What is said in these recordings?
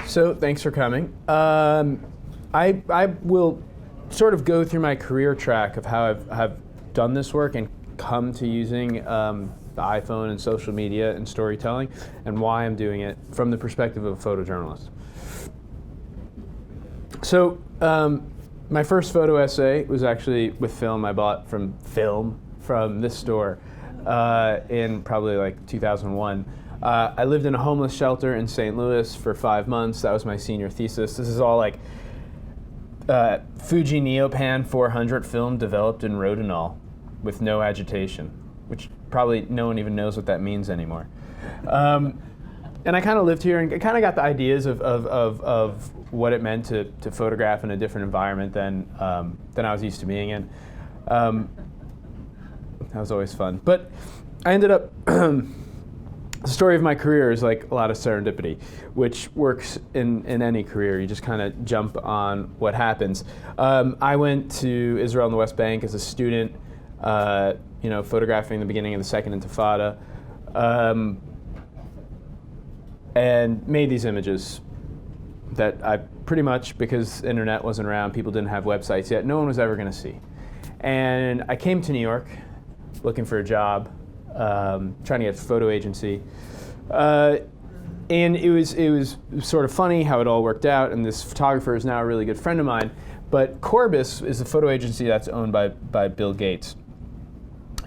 So thanks for coming. I will sort of go through my career track of how I've done this work and come to using the iPhone and social media and storytelling, and why I'm doing it from the perspective of a photojournalist. So my first photo essay was actually with film I bought from this store in probably like 2001. I lived in a homeless shelter in St. Louis for 5 months. That was my senior thesis. This is all like Fuji Neopan 400 film developed in Rodinal with no agitation, which probably no one even knows what that means anymore. And I kind of lived here and kind of got the ideas of what it meant to photograph in a different environment than I was used to being in. That was always fun. But I ended up, the story of my career is like a lot of serendipity, which works in any career. You just kind of jump on what happens. I went to Israel and the West Bank as a student, photographing the beginning of the Second Intifada, and made these images that I pretty much, because the internet wasn't around, people didn't have websites yet, no one was ever going to see. And I came to New York looking for a job, trying to get a photo agency. And it was sort of funny how it all worked out, and this photographer is now a really good friend of mine. But Corbis is a photo agency that's owned by Bill Gates.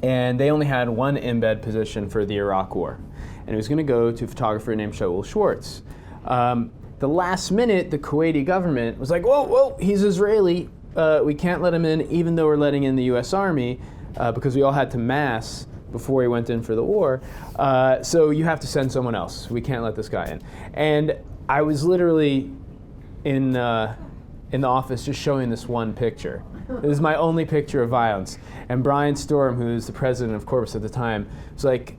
And they only had one embed position for the Iraq War. And it was going to go to a photographer named Shaul Schwartz. The last minute, the Kuwaiti government was like, whoa, he's Israeli. We can't let him in, even though we're letting in the US Army, because we all had to mass before he went in for the war. So you have to send someone else. We can't let this guy in. And I was literally in the office just showing this one picture. It was my only picture of violence. And Brian Storm, who's the president of Corbis at the time, was like,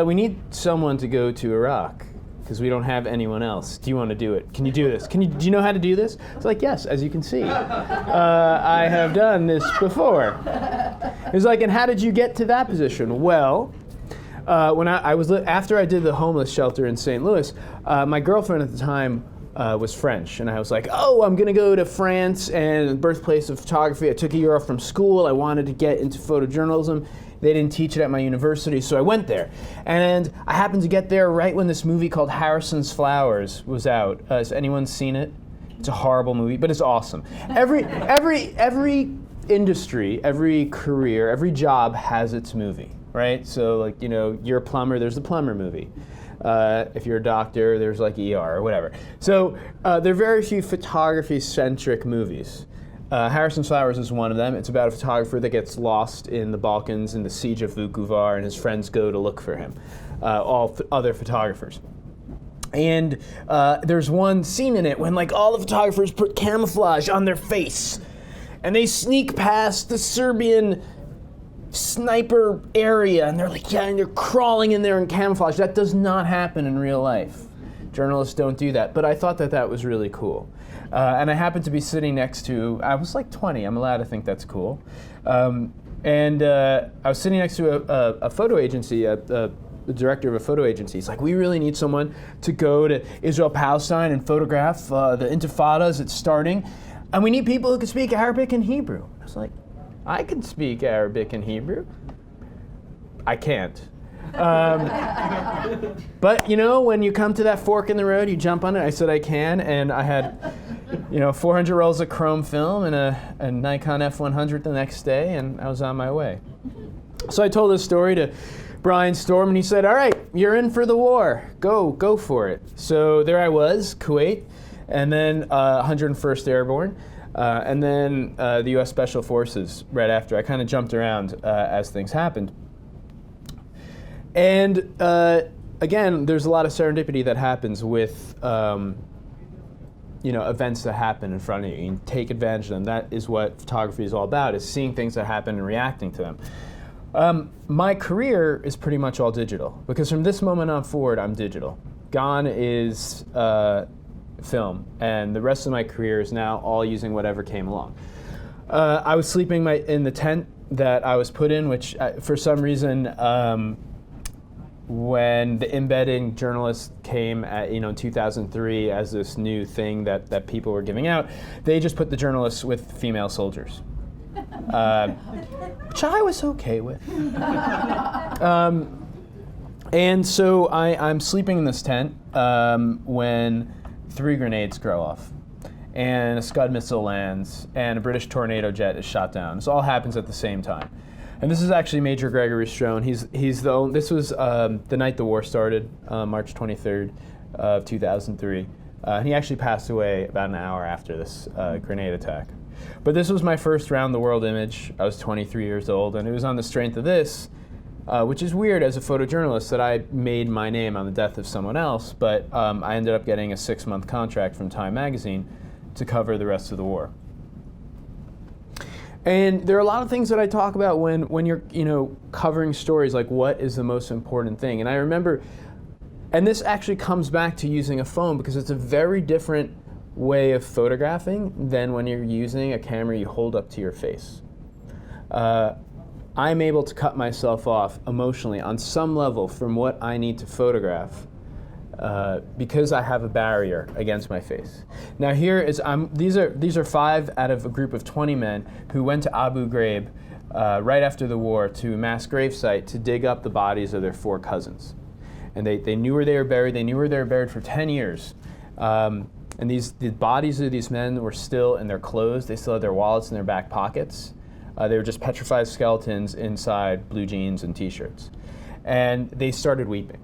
we need someone to go to Iraq because we don't have anyone else. Do you want to do it? Can you do this? Do you know how to do this? It's like, yes, as you can see. I have done this before. It was like, and how did you get to that position? Well, when I was after I did the homeless shelter in St. Louis, my girlfriend at the time was French, and I was like, oh, I'm gonna go to France and the birthplace of photography. I took a year off from school. I wanted to get into photojournalism. They didn't teach it at my university, so I went there. And I happened to get there right when this movie called Harrison's Flowers was out. Has anyone seen it? It's a horrible movie, but it's awesome. Every industry, every career, every job has its movie, right? So like, you're a plumber, there's the plumber movie. If you're a doctor, there's like ER or whatever. So there are very few photography-centric movies. Harrison's Flowers is one of them. It's about a photographer that gets lost in the Balkans in the siege of Vukovar, and his friends go to look for him, other photographers. And there's one scene in it when like all the photographers put camouflage on their face, and they sneak past the Serbian sniper area, and they're like, and they're crawling in there in camouflage. That does not happen in real life. Journalists don't do that. But I thought that was really cool. And I happened to be sitting next to, I was like 20, I'm allowed to think that's cool. And I was sitting next to a photo agency, the director of a photo agency. He's like, we really need someone to go to Israel-Palestine and photograph the Intifada as it's starting. And we need people who can speak Arabic and Hebrew. I was like, I can speak Arabic and Hebrew. I can't. But when you come to that fork in the road, you jump on it. I said I can, and I had 400 rolls of chrome film and a Nikon F100 the next day, and I was on my way. So I told this story to Brian Storm, and he said, all right, you're in for the war. Go for it. So there I was, Kuwait, and then 101st Airborne. And then the U.S. Special Forces right after. I kind of jumped around as things happened. And again, there's a lot of serendipity that happens with events that happen in front of you. You take advantage of them. That is what photography is all about, is seeing things that happen and reacting to them. My career is pretty much all digital, because from this moment on forward, I'm digital. Gone is film, and the rest of my career is now all using whatever came along. I was sleeping in the tent that I was put in, which for some reason when the embedding journalist came in 2003 as this new thing that people were giving out, they just put the journalists with female soldiers, which I was okay with. And so I'm sleeping in this tent when 3 grenades go off, and a Scud missile lands, and a British Tornado jet is shot down. This all happens at the same time. And this is actually Major Gregory Strone. This was the night the war started, March 23rd of 2003. And he actually passed away about an hour after this grenade attack. But this was my first round the world image. I was 23 years old, and it was on the strength of this, which is weird as a photojournalist that I made my name on the death of someone else, but I ended up getting a 6-month contract from Time magazine to cover the rest of the war. And there are a lot of things that I talk about when you're covering stories, like what is the most important thing. And I remember, and this actually comes back to using a phone, because it's a very different way of photographing than when you're using a camera you hold up to your face. I'm able to cut myself off emotionally on some level from what I need to photograph because I have a barrier against my face. Now these are 5 out of a group of 20 men who went to Abu Ghraib right after the war to a mass gravesite to dig up the bodies of their 4 cousins. And they knew where they were buried. They knew where they were buried for 10 years. And the bodies of these men were still in their clothes. They still had their wallets in their back pockets. They were just petrified skeletons inside blue jeans and T-shirts. And they started weeping.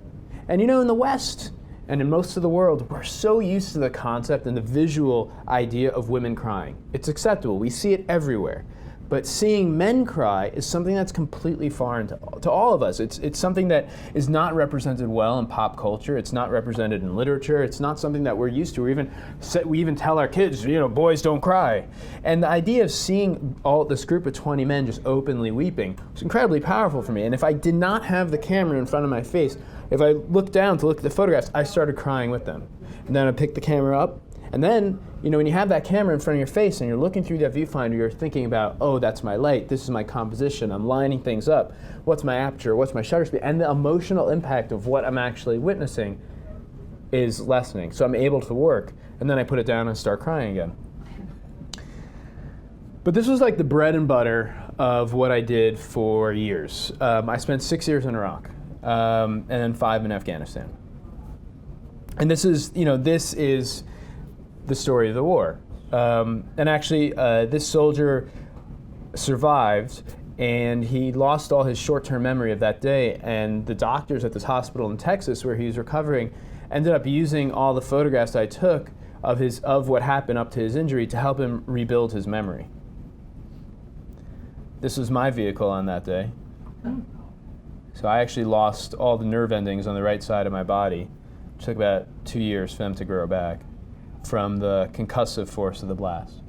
And in the West, and in most of the world, we're so used to the concept and the visual idea of women crying. It's acceptable. We see it everywhere. But seeing men cry is something that's completely foreign to all of us. It's something that is not represented well in pop culture. It's not represented in literature. It's not something that we're used to. We even tell our kids, boys don't cry. And the idea of seeing this group of 20 men just openly weeping was incredibly powerful for me. And if I did not have the camera in front of my face, if I looked down to look at the photographs, I started crying with them. And then I picked the camera up. And then, when you have that camera in front of your face and you're looking through that viewfinder, you're thinking about, oh, that's my light, this is my composition, I'm lining things up, what's my aperture, what's my shutter speed, and the emotional impact of what I'm actually witnessing is lessening. So I'm able to work, and then I put it down and start crying again. But this was like the bread and butter of what I did for years. I spent 6 years in Iraq, and then 5 in Afghanistan. And this is the story of the war. And actually, this soldier survived, and he lost all his short-term memory of that day, and the doctors at this hospital in Texas where he was recovering ended up using all the photographs I took of what happened up to his injury to help him rebuild his memory. This was my vehicle on that day. So I actually lost all the nerve endings on the right side of my body. It took about 2 years for them to grow back from the concussive force of the blast.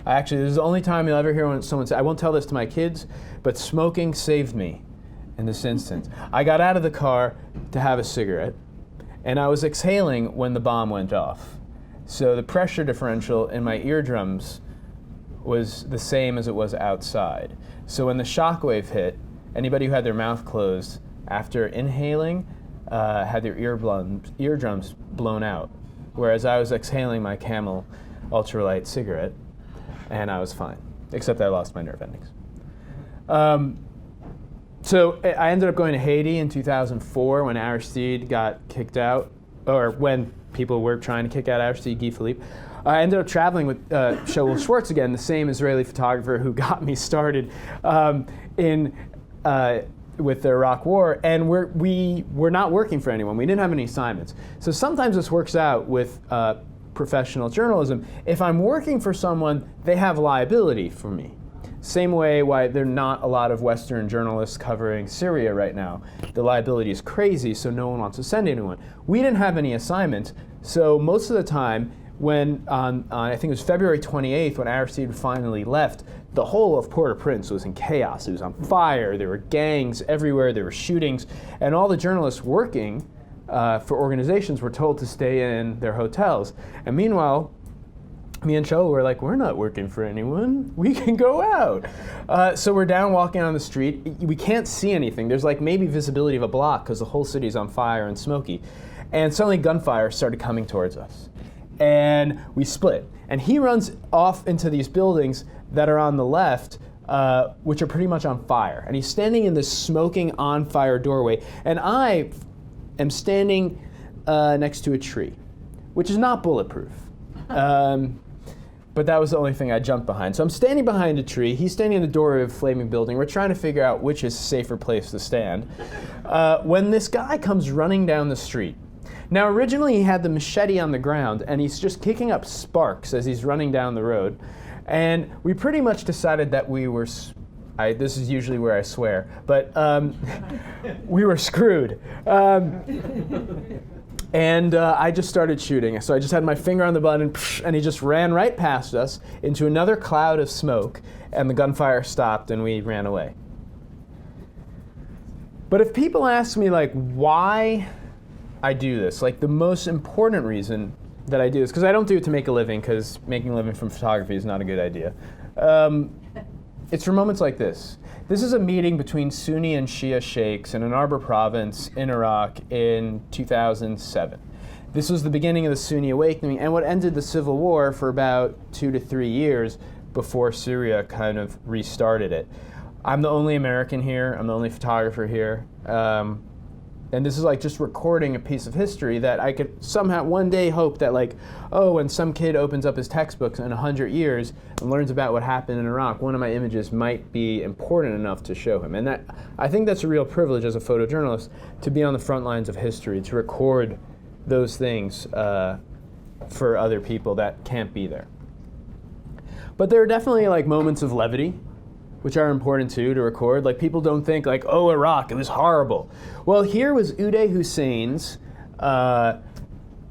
This is the only time you'll ever hear someone say, I won't tell this to my kids, but smoking saved me in this instance. I got out of the car to have a cigarette, and I was exhaling when the bomb went off. So the pressure differential in my eardrums was the same as it was outside. So when the shockwave hit, anybody who had their mouth closed after inhaling had their eardrums blown out. Whereas I was exhaling my Camel ultralight cigarette, and I was fine, except I lost my nerve endings. So I ended up going to Haiti in 2004 when Aristide got kicked out, or when people were trying to kick out Aristide Guy Philippe. I ended up traveling with Shaul Schwartz again, the same Israeli photographer who got me started with the Iraq War, and we were not working for anyone. We didn't have any assignments. So sometimes this works out with professional journalism. If I'm working for someone, they have liability for me. Same way why there are not a lot of Western journalists covering Syria right now. The liability is crazy, so no one wants to send anyone. We didn't have any assignments, so most of the time, when I think it was February 28th, when Aristide finally left, the whole of Port-au-Prince was in chaos. It was on fire. There were gangs everywhere. There were shootings. And all the journalists working for organizations were told to stay in their hotels. And meanwhile, me and Cho were like, we're not working for anyone. We can go out. So we're down walking on the street. We can't see anything. There's like maybe visibility of a block because the whole city's on fire and smoky. And suddenly gunfire started coming towards us. And we split. And he runs off into these buildings that are on the left, which are pretty much on fire. And he's standing in this smoking on fire doorway. And I am standing next to a tree, which is not bulletproof. But that was the only thing I jumped behind. So I'm standing behind a tree. He's standing in the doorway of a flaming building. We're trying to figure out which is a safer place to stand. When this guy comes running down the street. Now, originally he had the machete on the ground, and he's just kicking up sparks as he's running down the road. And we pretty much decided that we were, this is usually where I swear, but we were screwed. And I just started shooting. So I just had my finger on the button, and he just ran right past us into another cloud of smoke, and the gunfire stopped, and we ran away. But if people ask me, like, why I do this, like, the most important reason that I do this, because I don't do it to make a living, because making a living from photography is not a good idea. It's for moments like this. This is a meeting between Sunni and Shia sheikhs in Ann Arbor province in Iraq in 2007. This was the beginning of the Sunni awakening and what ended the civil war for about 2 to 3 years before Syria kind of restarted it. I'm the only American here. I'm the only photographer here. And this is like just recording a piece of history that I could somehow one day hope that, like, oh, when some kid opens up his textbooks in 100 years and learns about what happened in Iraq, one of my images might be important enough to show him. And that, I think that's a real privilege as a photojournalist, to be on the front lines of history, to record those things for other people that can't be there. But there are definitely like moments of levity, which are important too to record. Like, people don't think like, oh, Iraq, it was horrible. Well, here was Uday Hussein's love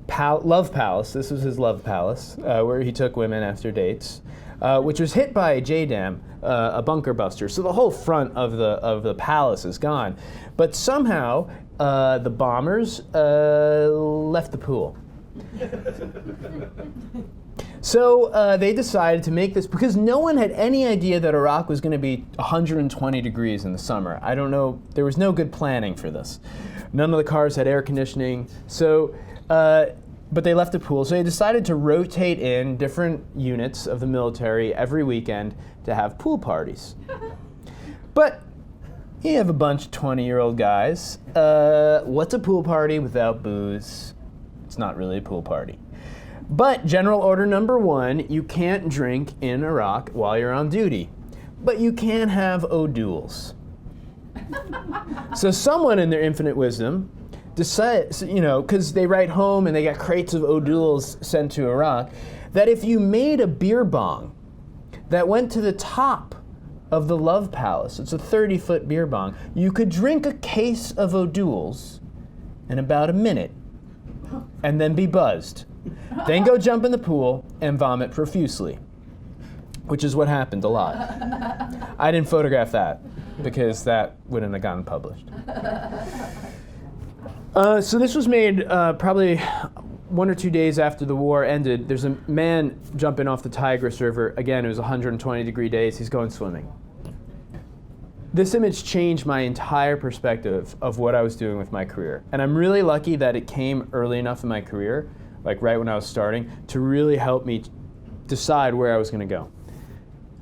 palace. This was his love palace, where he took women after dates, which was hit by a JDAM, a bunker buster. So the whole front of the palace is gone. But somehow the bombers left the pool. So they decided to make this, because no one had any idea that Iraq was going to be 120 degrees in the summer. I don't know, there was no good planning for this. None of the cars had air conditioning. So, but they left the pool. So they decided to rotate in different units of the military every weekend to have pool parties. But you have a bunch of 20-year-old guys. What's a pool party without booze? It's not really a pool party. But general order number 1, you can't drink in Iraq while you're on duty. But you can have O'Douls. So someone in their infinite wisdom decided, you know, because they write home and they got crates of O'Douls sent to Iraq, that if you made a beer bong that went to the top of the Love Palace, it's a 30-foot beer bong, you could drink a case of O'Douls in about a minute and then be buzzed. Then go jump in the pool and vomit profusely, which is what happened a lot. I didn't photograph that because that wouldn't have gotten published. So this was made probably 1 or 2 days after the war ended. There's a man jumping off the Tigris River. Again, it was 120-degree days. He's going swimming. This image changed my entire perspective of what I was doing with my career. And I'm really lucky that it came early enough in my career, like right when I was starting, to really help me decide where I was going to go.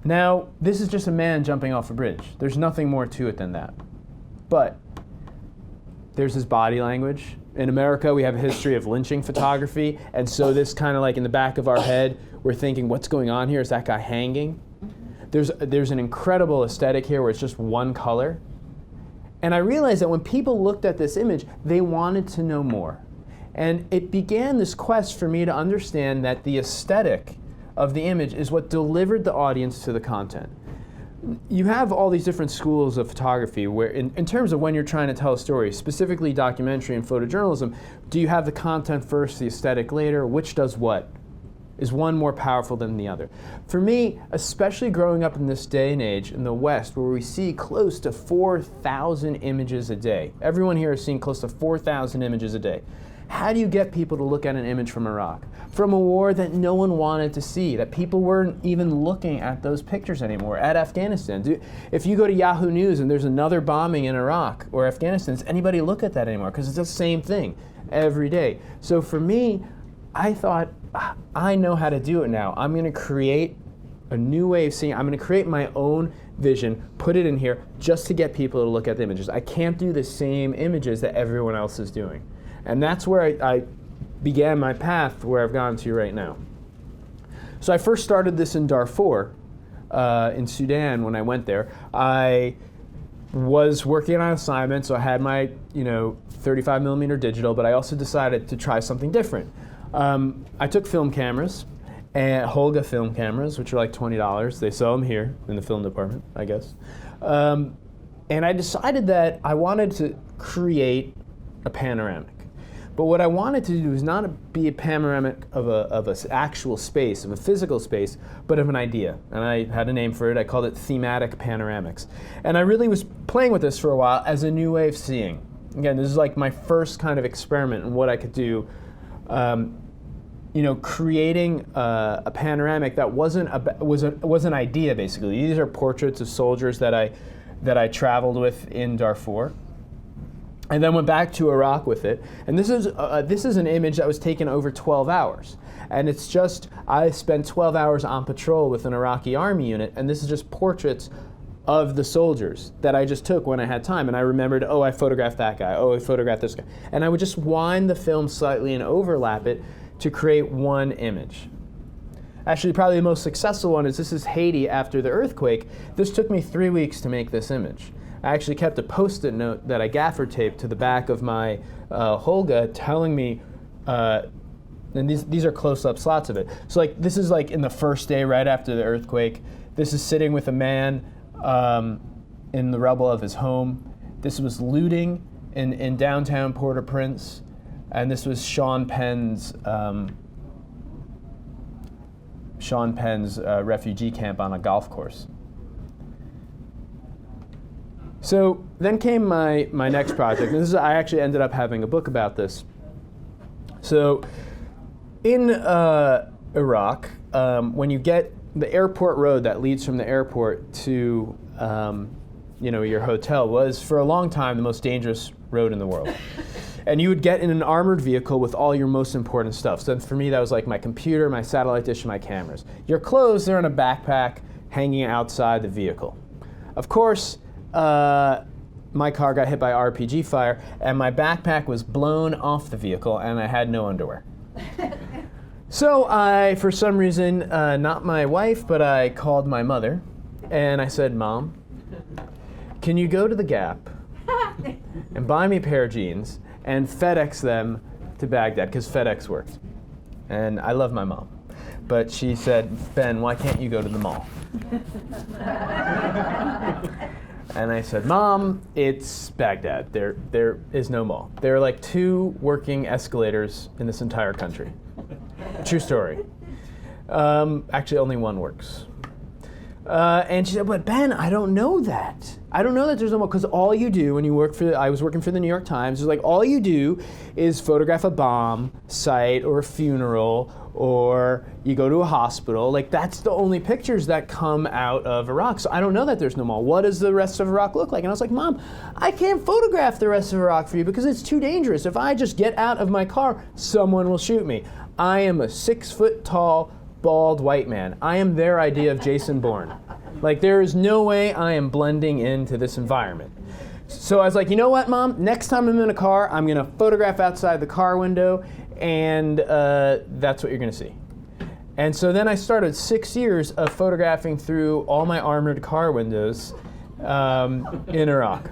Now, this is just a man jumping off a bridge. There's nothing more to it than that. But there's his body language. In America, we have a history of lynching photography, and so this kind of like in the back of our head, we're thinking, what's going on here? Is that guy hanging? There's an incredible aesthetic here where it's just one color. And I realized that when people looked at this image, they wanted to know more. And it began this quest for me to understand that the aesthetic of the image is what delivered the audience to the content. You have all these different schools of photography where, in terms of when you're trying to tell a story, specifically documentary and photojournalism, do you have the content first, the aesthetic later? Which does what? Is one more powerful than the other? For me, especially growing up in this day and age in the West, where we see close to 4,000 images a day. Everyone here is seeing close to 4,000 images a day. How do you get people to look at an image from Iraq? From a war that no one wanted to see, that people weren't even looking at those pictures anymore, at Afghanistan. If you go to Yahoo News and there's another bombing in Iraq or Afghanistan, does anybody look at that anymore? Because it's the same thing every day. So for me, I thought, I know how to do it now. I'm going to create a new way of seeing. I'm going to create my own vision, put it in here just to get people to look at the images. I can't do the same images that everyone else is doing. And that's where I began my path where I've gotten to right now. So I first started this in Darfur, in Sudan. When I went there, I was working on assignment, so I had my 35mm digital, but I also decided to try something different. I took film cameras, and Holga film cameras, which are like $20. They sell them here in the film department, I guess. And I decided that I wanted to create a panoramic. But what I wanted to do is not be a panoramic of an actual space, of a physical space, but of an idea. And I had a name for it. I called it thematic panoramics. And I really was playing with this for a while as a new way of seeing. Again, this is like my first kind of experiment in what I could do. Creating a panoramic that was an idea, basically. These are portraits of soldiers that I traveled with in Darfur. And then went back to Iraq with it. And this is an image that was taken over 12 hours. And it's just, I spent 12 hours on patrol with an Iraqi army unit, and this is just portraits of the soldiers that I just took when I had time. And I remembered, I photographed that guy, I photographed this guy. And I would just wind the film slightly and overlap it to create one image. Actually, probably the most successful one is this is Haiti after the earthquake. This took me 3 weeks to make this image. I actually kept a Post-it note that I gaffer taped to the back of my Holga telling me, and these are close-up slots of it. So like this is like in the first day right after the earthquake. This is sitting with a man in the rubble of his home. This was looting in downtown Port-au-Prince. And this was Sean Penn's refugee camp on a golf course. So then came my next project, and I actually ended up having a book about this. So in Iraq, when you get the airport road that leads from the airport to your hotel was for a long time the most dangerous road in the world. And you would get in an armored vehicle with all your most important stuff. So for me, that was like my computer, my satellite dish, and my cameras. Your clothes, they're in a backpack hanging outside the vehicle. Of course, my car got hit by RPG fire, and my backpack was blown off the vehicle, and I had no underwear. So I, for some reason, not my wife, but I called my mother, and I said, Mom, can you go to the Gap and buy me a pair of jeans and FedEx them to Baghdad, because FedEx worked. And I love my mom. But she said, Ben, why can't you go to the mall? And I said, Mom, it's Baghdad. There is no mall. There are like 2 working escalators in this entire country. True story. Actually, only 1 works. And she said, but Ben, I don't know that. I don't know that there's no mall, because all you do when you work I was working for the New York Times, is like all you do is photograph a bomb site or a funeral, or you go to a hospital. Like that's the only pictures that come out of Iraq. So I don't know that there's no mall. What does the rest of Iraq look like? And I was like, Mom, I can't photograph the rest of Iraq for you because it's too dangerous. If I just get out of my car, someone will shoot me. I am a 6-foot-tall, bald white man. I am their idea of Jason Bourne. Like there is no way I am blending into this environment. So I was like, you know what, Mom? Next time I'm in a car, I'm going to photograph outside the car window, and that's what you're going to see. And so then I started 6 years of photographing through all my armored car windows in Iraq.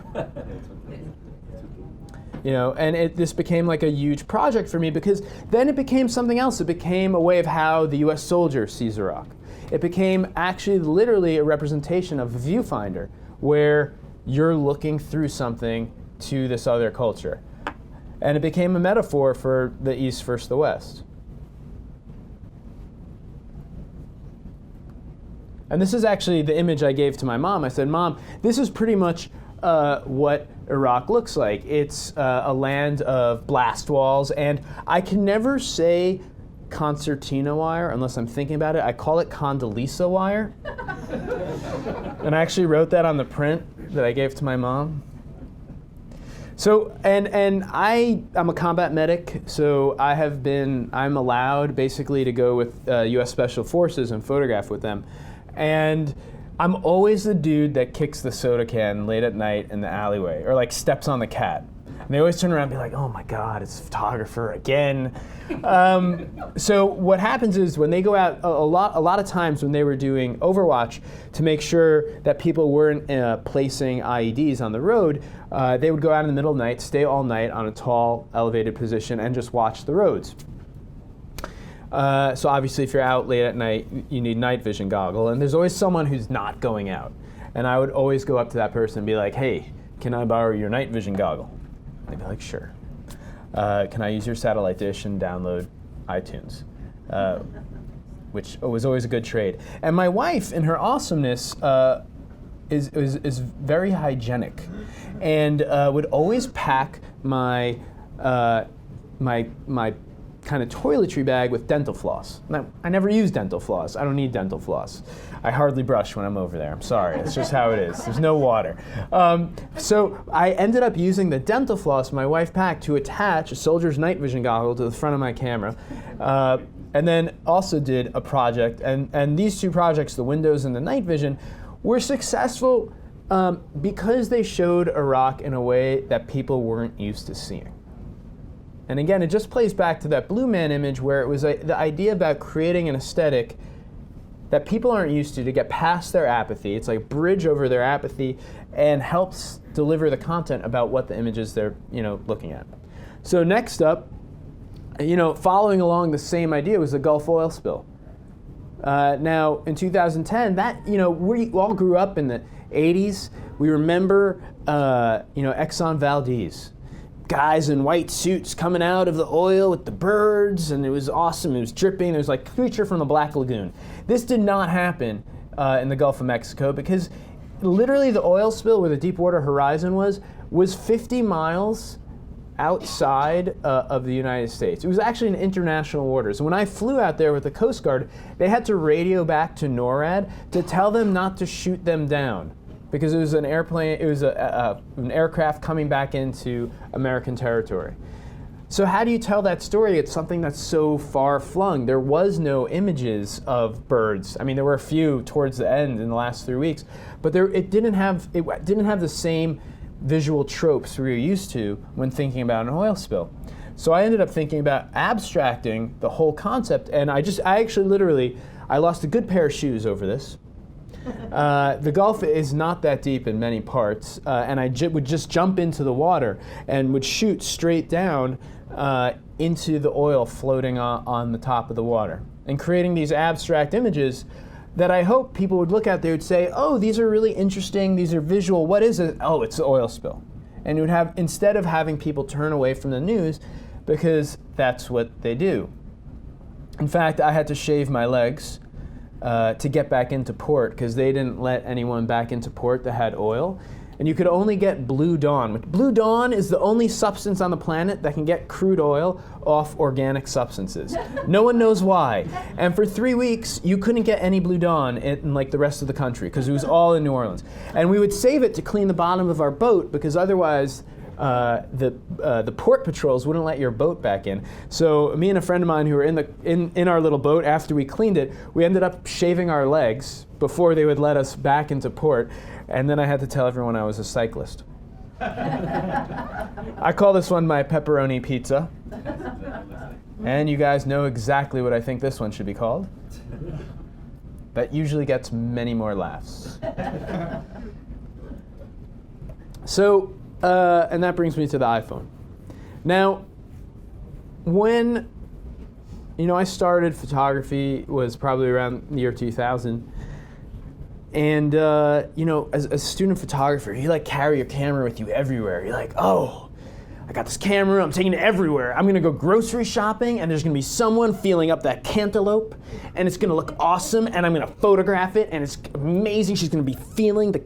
And this became like a huge project for me, because then it became something else. It became a way of how the US soldier sees Iraq. It became actually literally a representation of a viewfinder, where you're looking through something to this other culture. And it became a metaphor for the East versus the West. And this is actually the image I gave to my mom. I said, Mom, this is pretty much what Iraq looks like. It's a land of blast walls, and I can never say concertina wire unless I'm thinking about it. I call it Condoleezza wire. And I actually wrote that on the print that I gave to my mom. So, and I'm a combat medic, so I'm allowed basically to go with U.S. Special Forces and photograph with them. And I'm always the dude that kicks the soda can late at night in the alleyway, or like steps on the cat. And they always turn around and be like, oh my God, it's a photographer again. So what happens is when they go out, a lot of times when they were doing Overwatch to make sure that people weren't placing IEDs on the road, they would go out in the middle of the night, stay all night on a tall, elevated position, and just watch the roads. So obviously if you're out late at night, you need night vision goggle, and there's always someone who's not going out. And I would always go up to that person and be like, hey, can I borrow your night vision goggle? They'd be like, sure. Can I use your satellite dish and download iTunes? Which was always a good trade. And my wife, in her awesomeness, is very hygienic, and would always pack my kind of toiletry bag with dental floss. Now, I never use dental floss. I don't need dental floss. I hardly brush when I'm over there. I'm sorry. It's just how it is. There's no water. So I ended up using the dental floss my wife packed to attach a soldier's night vision goggle to the front of my camera. And then also did a project. And these two projects, the Windows and the night vision, were successful because they showed Iraq in a way that people weren't used to seeing. And again, it just plays back to that Blue Man image where it was the idea about creating an aesthetic that people aren't used to get past their apathy. It's like a bridge over their apathy and helps deliver the content about what the images they're looking at. So next up, following along the same idea was the Gulf oil spill. Now in 2010, that we all grew up in the 80s. We remember Exxon Valdez. Guys in white suits coming out of the oil with the birds, and it was awesome. It was dripping. It was like Creature from the Black Lagoon. This did not happen in the Gulf of Mexico because literally the oil spill where the Deepwater Horizon was 50 miles outside of the United States. It was actually in international waters. When I flew out there with the Coast Guard, they had to radio back to NORAD to tell them not to shoot them down, because it was an airplane. It was an aircraft coming back into American territory. So how do you tell that story? It's something that's so far flung. There was no images of birds. I mean, there were a few towards the end in the last 3 weeks, but it didn't have the same visual tropes we were used to when thinking about an oil spill. So I ended up thinking about abstracting the whole concept, and I lost a good pair of shoes over this. The Gulf is not that deep in many parts, and I would just jump into the water and would shoot straight down into the oil floating on the top of the water, and creating these abstract images that I hope people would look at. They would say, oh, these are really interesting, these are visual, what is it? Oh, it's the oil spill. And you would have, instead of having people turn away from the news, because that's what they do. In fact, I had to shave my legs to get back into port because they didn't let anyone back into port that had oil. And you could only get Blue Dawn. Blue Dawn is the only substance on the planet that can get crude oil off organic substances. No one knows why. And for 3 weeks, you couldn't get any Blue Dawn in like the rest of the country because it was all in New Orleans. And we would save it to clean the bottom of our boat because otherwise the port patrols wouldn't let your boat back in. So me and a friend of mine who were in our little boat, after we cleaned it, we ended up shaving our legs before they would let us back into port. And then I had to tell everyone I was a cyclist. I call this one my pepperoni pizza. And you guys know exactly what I think this one should be called. That usually gets many more laughs. So, and that brings me to the iPhone. Now, when I started photography was probably around the year 2000. And, as a student photographer, you carry your camera with you everywhere. You're like, oh, I got this camera, I'm taking it everywhere. I'm gonna go grocery shopping and there's gonna be someone feeling up that cantaloupe and it's gonna look awesome and I'm gonna photograph it and it's amazing. She's gonna be feeling the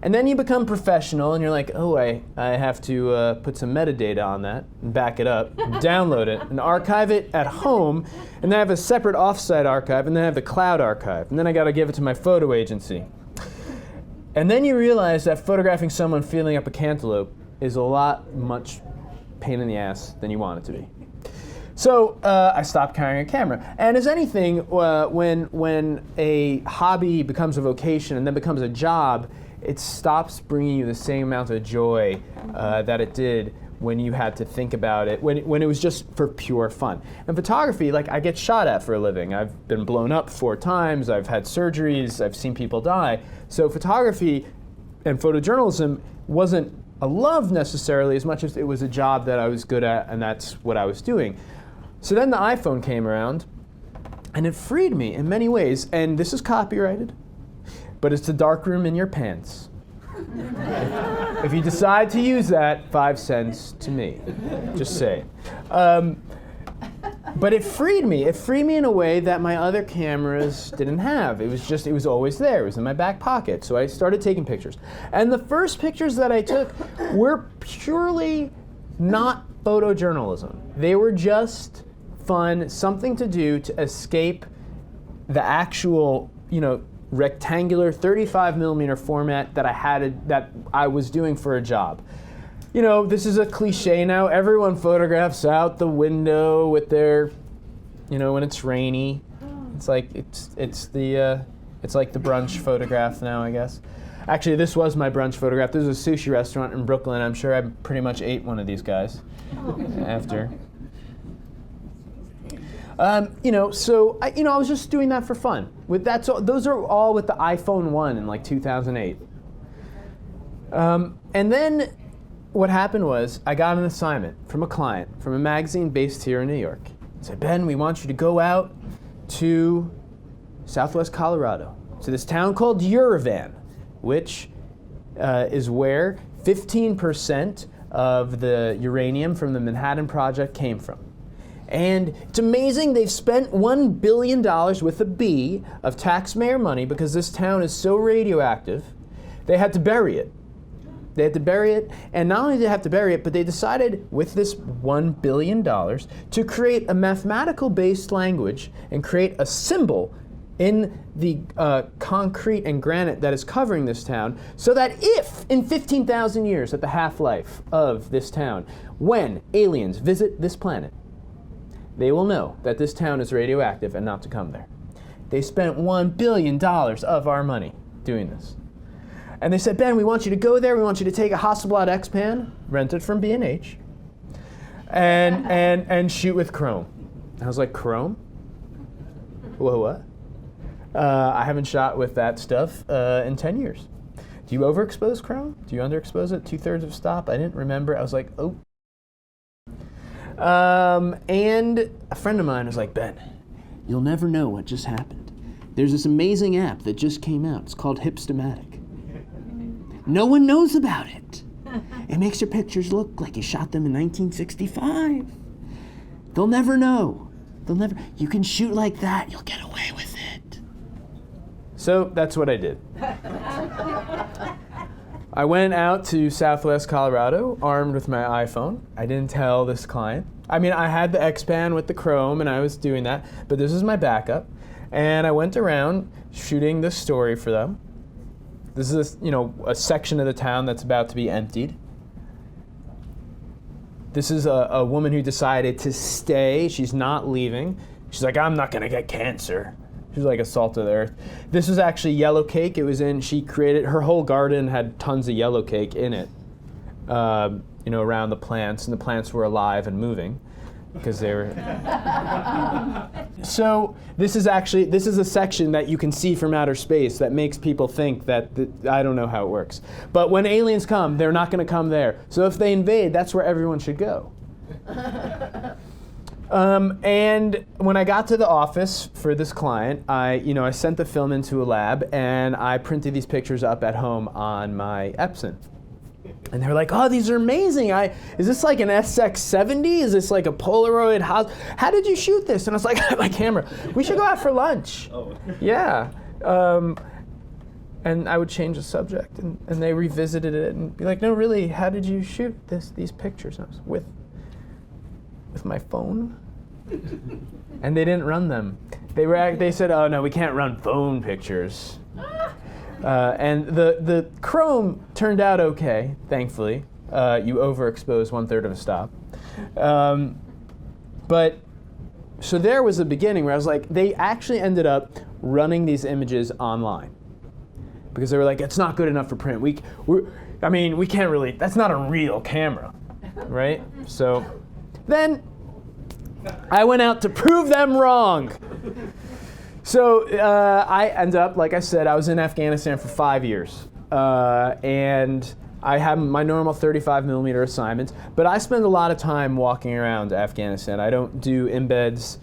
And then you become professional, and you're like, oh, I have to put some metadata on that, and back it up, download it, and archive it at home, and then I have a separate offsite archive, and then I have the cloud archive, and then I got to give it to my photo agency. And then you realize that photographing someone feeling up a cantaloupe is a much pain in the ass than you want it to be. So I stopped carrying a camera. And as anything, when a hobby becomes a vocation and then becomes a job, it stops bringing you the same amount of joy that it did when you had to think about it, when it was just for pure fun. And photography, like, I get shot at for a living. I've been blown up 4 times, I've had surgeries, I've seen people die. So photography and photojournalism wasn't a love necessarily as much as it was a job that I was good at, and that's what I was doing. So then the iPhone came around, and it freed me in many ways. And this is copyrighted, but it's the darkroom in your pants. If you decide to use that, 5 cents to me. Just saying. But it freed me. It freed me in a way that my other cameras didn't have. It was always there. It was in my back pocket. So I started taking pictures. And the first pictures that I took were purely not photojournalism. They were just fun, something to do to escape the actual, rectangular 35mm format that I was doing for a job. This is a cliche now. Everyone photographs out the window with their, when it's rainy. It's like it's like the brunch photograph now, I guess. Actually, this was my brunch photograph. This is a sushi restaurant in Brooklyn. I'm sure I pretty much ate one of these guys after. So I was just doing that for fun. Those are all with the iPhone 1 in like 2008. And then what happened was I got an assignment from a client from a magazine based here in New York. It said, Ben, we want you to go out to Southwest Colorado, to this town called Yerevan, which is where 15% of the uranium from the Manhattan Project came from. And it's amazing, they've spent $1 billion with a B of taxpayer money because this town is so radioactive, they had to bury it. They had to bury it, and not only did they have to bury it, but they decided with this $1 billion to create a mathematical-based language and create a symbol in the concrete and granite that is covering this town, so that if in 15,000 years at the half-life of this town, when aliens visit this planet, they will know that this town is radioactive and not to come there. They spent $1 billion of our money doing this. And they said, Ben, we want you to go there. We want you to take a Hasselblad X-Pan, rented from B&H, and shoot with chrome. I was like, chrome? Whoa, what? I haven't shot with that stuff in 10 years. Do you overexpose chrome? Do you underexpose it? 2/3 of stop? I didn't remember. I was like, oh. And a friend of mine was like, Ben, you'll never know what just happened. There's this amazing app that just came out. It's called Hipstamatic. No one knows about it. It makes your pictures look like you shot them in 1965. They'll never know. You can shoot like that. You'll get away with it. So that's what I did. I went out to Southwest Colorado armed with my iPhone. I didn't tell this client. I mean, I had the X-Pan with the chrome and I was doing that, but this is my backup. And I went around shooting this story for them. This is, a section of the town that's about to be emptied. This is a woman who decided to stay. She's not leaving. She's like, I'm not gonna get cancer. She's like a salt of the earth. This was actually yellow cake. She created, her whole garden had tons of yellow cake in it, around the plants, and the plants were alive and moving because they were. So this is a section that you can see from outer space that makes people think that, I don't know how it works. But when aliens come, they're not going to come there. So if they invade, that's where everyone should go. And when I got to the office for this client, I sent the film into a lab and I printed these pictures up at home on my Epson. And they were like, oh, these are amazing. Is this like an SX70? Is this like a Polaroid? How did you shoot this? And I was like, my camera. We should go out for lunch. Oh. Yeah. And I would change the subject, and they revisited it and be like, no, really, how did you shoot these pictures? And I was with my phone. And they didn't run them. They said, oh no, we can't run phone pictures. And the Chrome turned out okay, thankfully. You overexpose 1/3 of a stop. But so there was the beginning where I was like, they actually ended up running these images online. Because they were like, it's not good enough for print. We can't really, that's not a real camera, right? So then I went out to prove them wrong. So I ended up, like I said, I was in Afghanistan for 5 years. And I have my normal 35mm assignments, but I spend a lot of time walking around Afghanistan. I don't do embeds.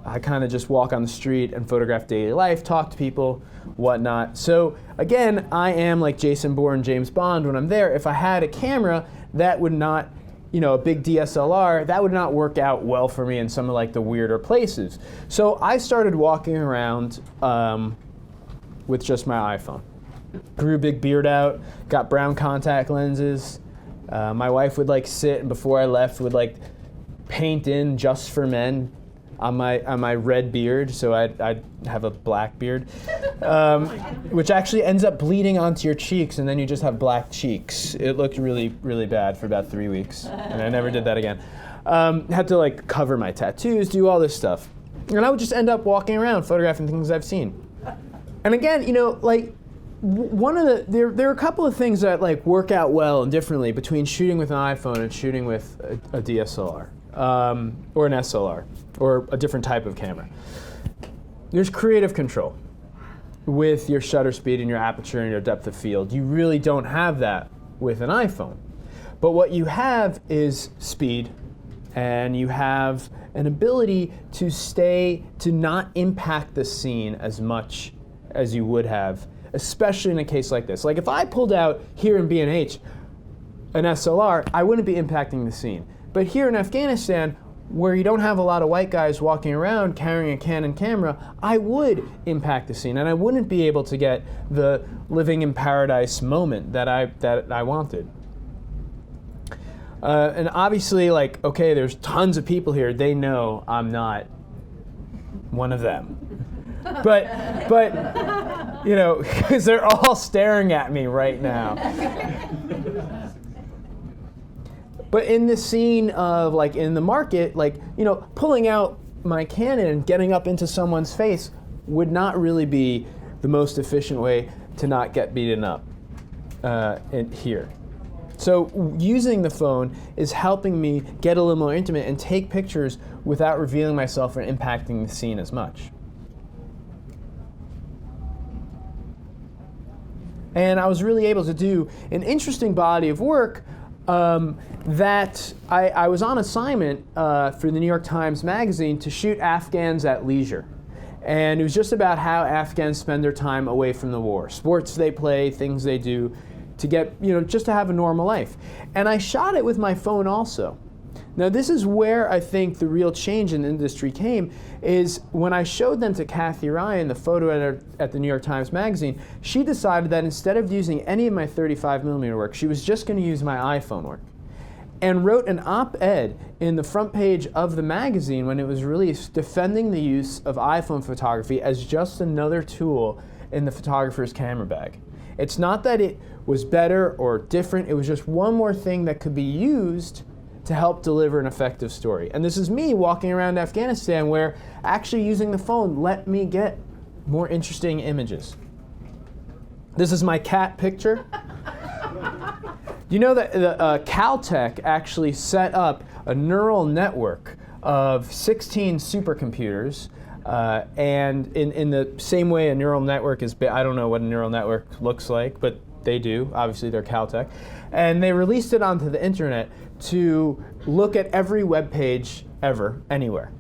I kind of just walk on the street and photograph daily life, talk to people, whatnot. So again, I am like Jason Bourne, James Bond when I'm there. If I had a camera, that would not, a big DSLR, that would not work out well for me in some of like the weirder places. So I started walking around with just my iPhone. Grew a big beard out, got brown contact lenses. My wife would like sit, and before I left would like paint in Just for Men on my red beard, so I'd have a black beard, which actually ends up bleeding onto your cheeks, and then you just have black cheeks. It looked really, really bad for about 3 weeks, and I never did that again. Had to like cover my tattoos, do all this stuff, and I would just end up walking around photographing things I've seen. And again, like one of there are a couple of things that like work out well and differently between shooting with an iPhone and shooting with a DSLR or an SLR or a different type of camera. There's creative control with your shutter speed and your aperture and your depth of field. You really don't have that with an iPhone. But what you have is speed, and you have an ability to not impact the scene as much as you would have, especially in a case like this. Like if I pulled out here in B&H an SLR, I wouldn't be impacting the scene. But here in Afghanistan, where you don't have a lot of white guys walking around carrying a Canon camera, I would impact the scene, and I wouldn't be able to get the living in paradise moment that I wanted. And obviously, like, okay, there's tons of people here. They know I'm not one of them. But because they're all staring at me right now. But in the scene of, like, in the market, like, pulling out my Canon and getting up into someone's face would not really be the most efficient way to not get beaten up here. So using the phone is helping me get a little more intimate and take pictures without revealing myself or impacting the scene as much. And I was really able to do an interesting body of work that I was on assignment for the New York Times Magazine to shoot Afghans at leisure. And it was just about how Afghans spend their time away from the war. Sports they play, things they do to get, just to have a normal life. And I shot it with my phone also. Now this is where I think the real change in the industry came, is when I showed them to Kathy Ryan, the photo editor at the New York Times Magazine, she decided that instead of using any of my 35mm work, she was just going to use my iPhone work. And wrote an op-ed in the front page of the magazine when it was released, defending the use of iPhone photography as just another tool in the photographer's camera bag. It's not that it was better or different, it was just one more thing that could be used to help deliver an effective story. And this is me walking around Afghanistan where actually using the phone let me get more interesting images. This is my cat picture. You know that Caltech actually set up a neural network of 16 supercomputers, and in the same way a neural network is, I don't know what a neural network looks like, but they do, obviously they're Caltech. And they released it onto the internet to look at every web page ever, anywhere.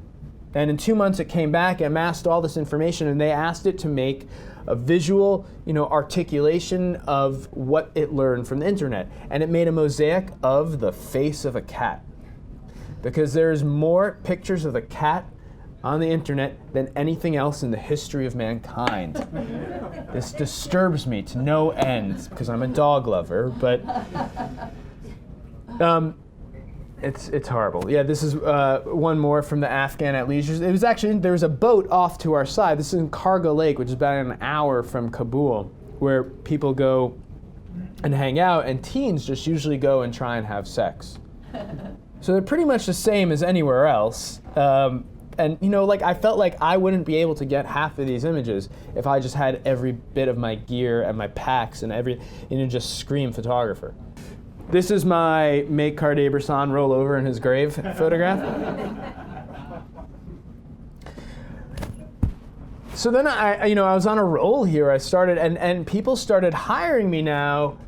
And in 2 months it came back, amassed all this information, and they asked it to make a visual, articulation of what it learned from the internet. And it made a mosaic of the face of a cat. Because there's more pictures of the cat on the internet than anything else in the history of mankind. This disturbs me to no end because I'm a dog lover, but it's horrible. Yeah, this is one more from the Afghan at leisure. It was actually, there was a boat off to our side. This is in Cargo Lake, which is about an hour from Kabul, where people go and hang out, and teens just usually go and try and have sex. So they're pretty much the same as anywhere else. And like I felt like I wouldn't be able to get half of these images if I just had every bit of my gear and my packs and just scream photographer. This is my make Cartier-Bresson roll over in his grave photograph. So then I was on a roll here. I started, and people started hiring me now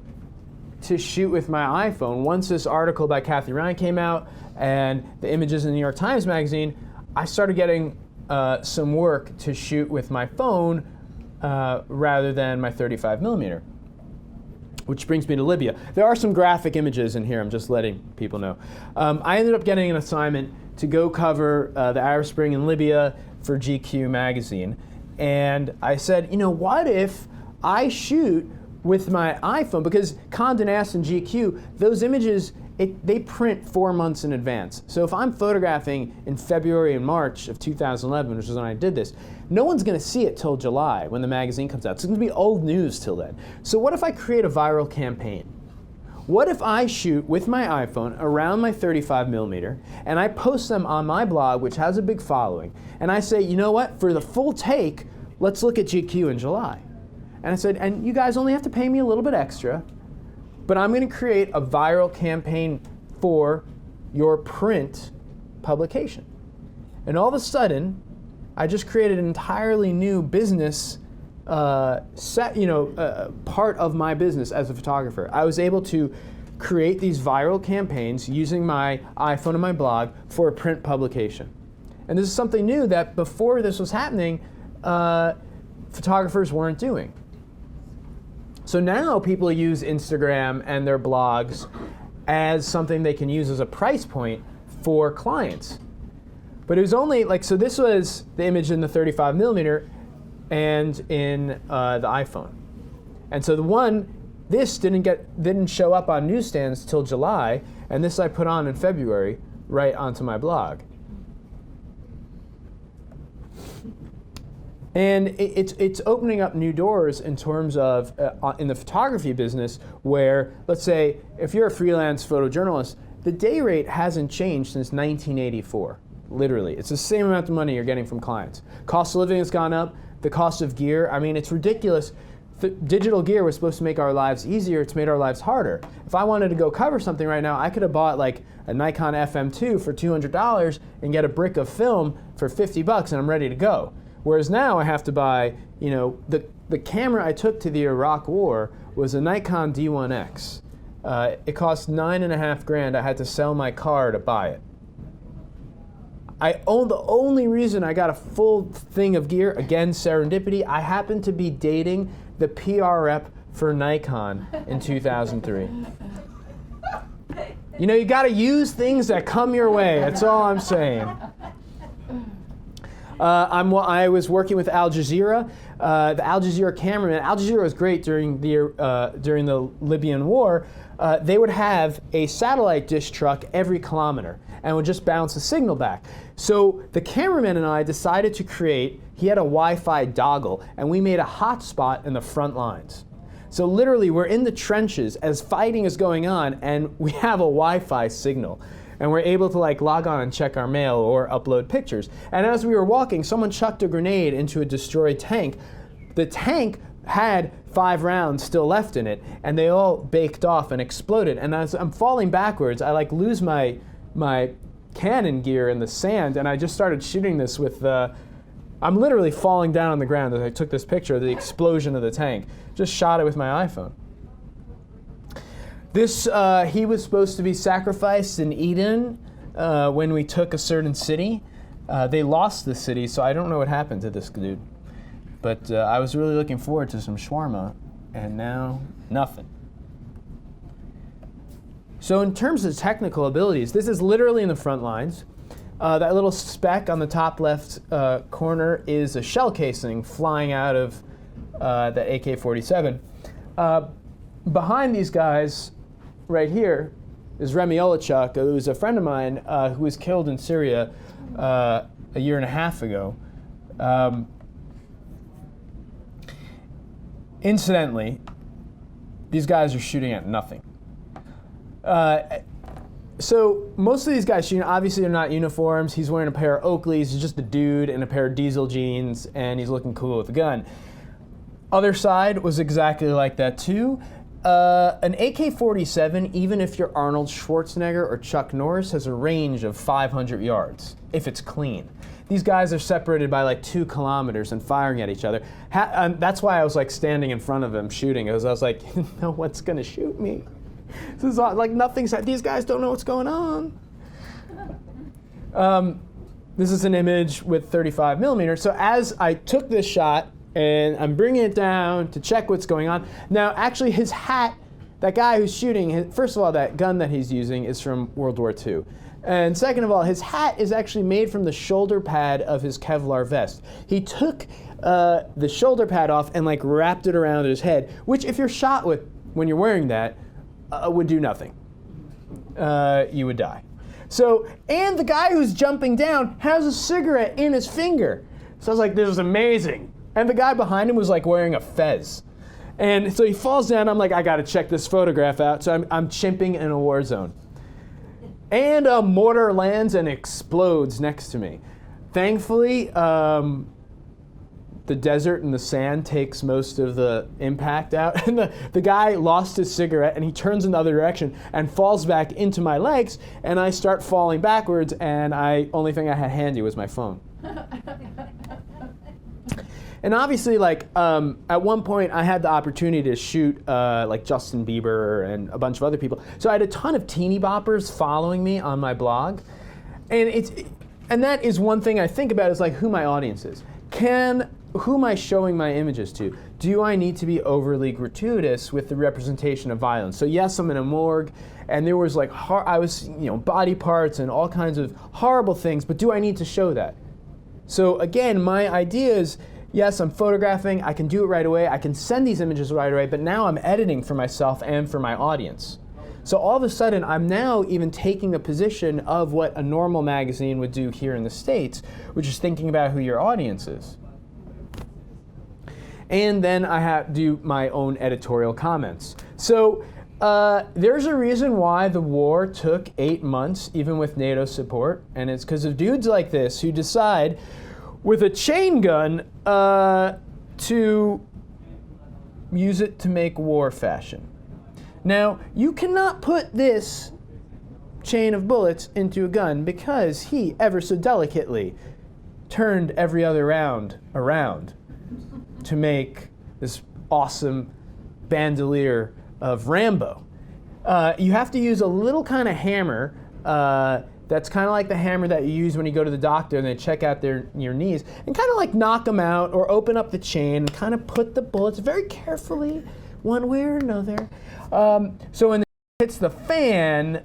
to shoot with my iPhone. Once this article by Kathy Ryan came out and the images in the New York Times Magazine, I started getting some work to shoot with my phone rather than my 35 millimeter. Which brings me to Libya. There are some graphic images in here, I'm just letting people know. I ended up getting an assignment to go cover the Arab Spring in Libya for GQ magazine. And I said, what if I shoot with my iPhone? Because Condé Nast and GQ, those images, they print 4 months in advance. So if I'm photographing in February and March of 2011, which is when I did this, no one's going to see it till July when the magazine comes out. It's going to be old news till then. So what if I create a viral campaign? What if I shoot with my iPhone around my 35 millimeter and I post them on my blog, which has a big following, and I say, you know what, for the full take, let's look at GQ in July. And I said, and you guys only have to pay me a little bit extra, but I'm going to create a viral campaign for your print publication. And all of a sudden, I just created an entirely new business part of my business as a photographer. I was able to create these viral campaigns using my iPhone and my blog for a print publication. And this is something new that before this was happening, photographers weren't doing. So now people use Instagram and their blogs as something they can use as a price point for clients. But it was only so this was the image in the 35 millimeter and in the iPhone. And so this didn't show up on newsstands till July, and this I put on in February right onto my blog. And it's opening up new doors in terms of in the photography business, where, let's say, if you're a freelance photojournalist, the day rate hasn't changed since 1984. Literally, it's the same amount of money you're getting from clients. Cost of living has gone up. The cost of gear, it's ridiculous. Digital gear was supposed to make our lives easier. It's made our lives harder. If I wanted to go cover something right now, I could have bought a Nikon FM2 for $200 and get a brick of film for $50, and I'm ready to go. Whereas now I have to buy, the camera I took to the Iraq War was a Nikon D1X. It cost $9,500. I had to sell my car to buy it. The only reason I got a full thing of gear, again, serendipity, I happened to be dating the PR rep for Nikon in 2003. You got to use things that come your way. That's all I'm saying. I was working with Al Jazeera, the Al Jazeera cameraman. Al Jazeera was great during the Libyan war. They would have a satellite dish truck every kilometer and would just bounce a signal back. So the cameraman and I decided to he had a Wi-Fi dongle, and we made a hotspot in the front lines. So literally, we're in the trenches as fighting is going on, and we have a Wi-Fi signal. And we're able to log on and check our mail or upload pictures. And as we were walking, someone chucked a grenade into a destroyed tank. The tank had 5 rounds still left in it, and they all baked off and exploded. And as I'm falling backwards, I lose my Canon gear in the sand, and I just started shooting this with I'm literally falling down on the ground as I took this picture of the explosion of the tank. Just shot it with my iPhone. This, he was supposed to be sacrificed in Eden when we took a certain city. They lost the city, so I don't know what happened to this dude. But I was really looking forward to some shawarma, and now nothing. So in terms of technical abilities, this is literally in the front lines. That little speck on the top left corner is a shell casing flying out of the AK-47. Behind these guys, right here, is Remy Olichuk, who's a friend of mine who was killed in Syria a year and a half ago. Incidentally, these guys are shooting at nothing. So most of these guys shooting, obviously they're not uniforms. He's wearing a pair of Oakleys. He's just a dude in a pair of diesel jeans, and he's looking cool with a gun. Other side was exactly like that too. An AK-47, even if you're Arnold Schwarzenegger or Chuck Norris, has a range of 500 yards, if it's clean. These guys are separated by like 2 kilometers and firing at each other. That's why I was like standing in front of them shooting, because I was like, no one's gonna shoot me. This is like nothing's, these guys don't know what's going on. This is an image with 35 millimeter. So as I took this shot, and I'm bringing it down to check what's going on. Now, actually, his hat, that guy who's shooting, first of all, that gun that he's using is from World War II. And second of all, his hat is actually made from the shoulder pad of his Kevlar vest. He took the shoulder pad off and like wrapped it around his head, which if you're shot with when you're wearing that, would do nothing. You would die. So, and the guy who's jumping down has a cigarette in his finger. So I was like, this is amazing. And the guy behind him was like wearing a fez. And so he falls down. I'm like, I got to check this photograph out. So I'm chimping in a war zone. And a mortar lands and explodes next to me. Thankfully, the desert and the sand takes most of the impact out. And the guy lost his cigarette, and he turns in the other direction and falls back into my legs. And I start falling backwards, and only thing I had handy was my phone. And obviously, like at one point, I had the opportunity to shoot like Justin Bieber and a bunch of other people. So I had a ton of teeny boppers following me on my blog, and that is one thing I think about is like who my audience is. Who am I showing my images to? Do I need to be overly gratuitous with the representation of violence? So yes, I'm in a morgue, and there was like body parts and all kinds of horrible things. But do I need to show that? So again, my idea is. Yes, I'm photographing, I can do it right away, I can send these images right away, but now I'm editing for myself and for my audience. So all of a sudden, I'm now even taking the position of what a normal magazine would do here in the States, which is thinking about who your audience is. And then I have to do my own editorial comments. So there's a reason why the war took 8 months, even with NATO support, and it's because of dudes like this who decide, with a chain gun, to use it to make war fashion. Now, you cannot put this chain of bullets into a gun because he, ever so delicately, turned every other round around to make this awesome bandolier of Rambo. You have to use a little kind of hammer that's kind of like the hammer that you use when you go to the doctor and they check out your knees, and kind of like knock them out or open up the chain and kind of put the bullets very carefully one way or another. So when it hits the fan,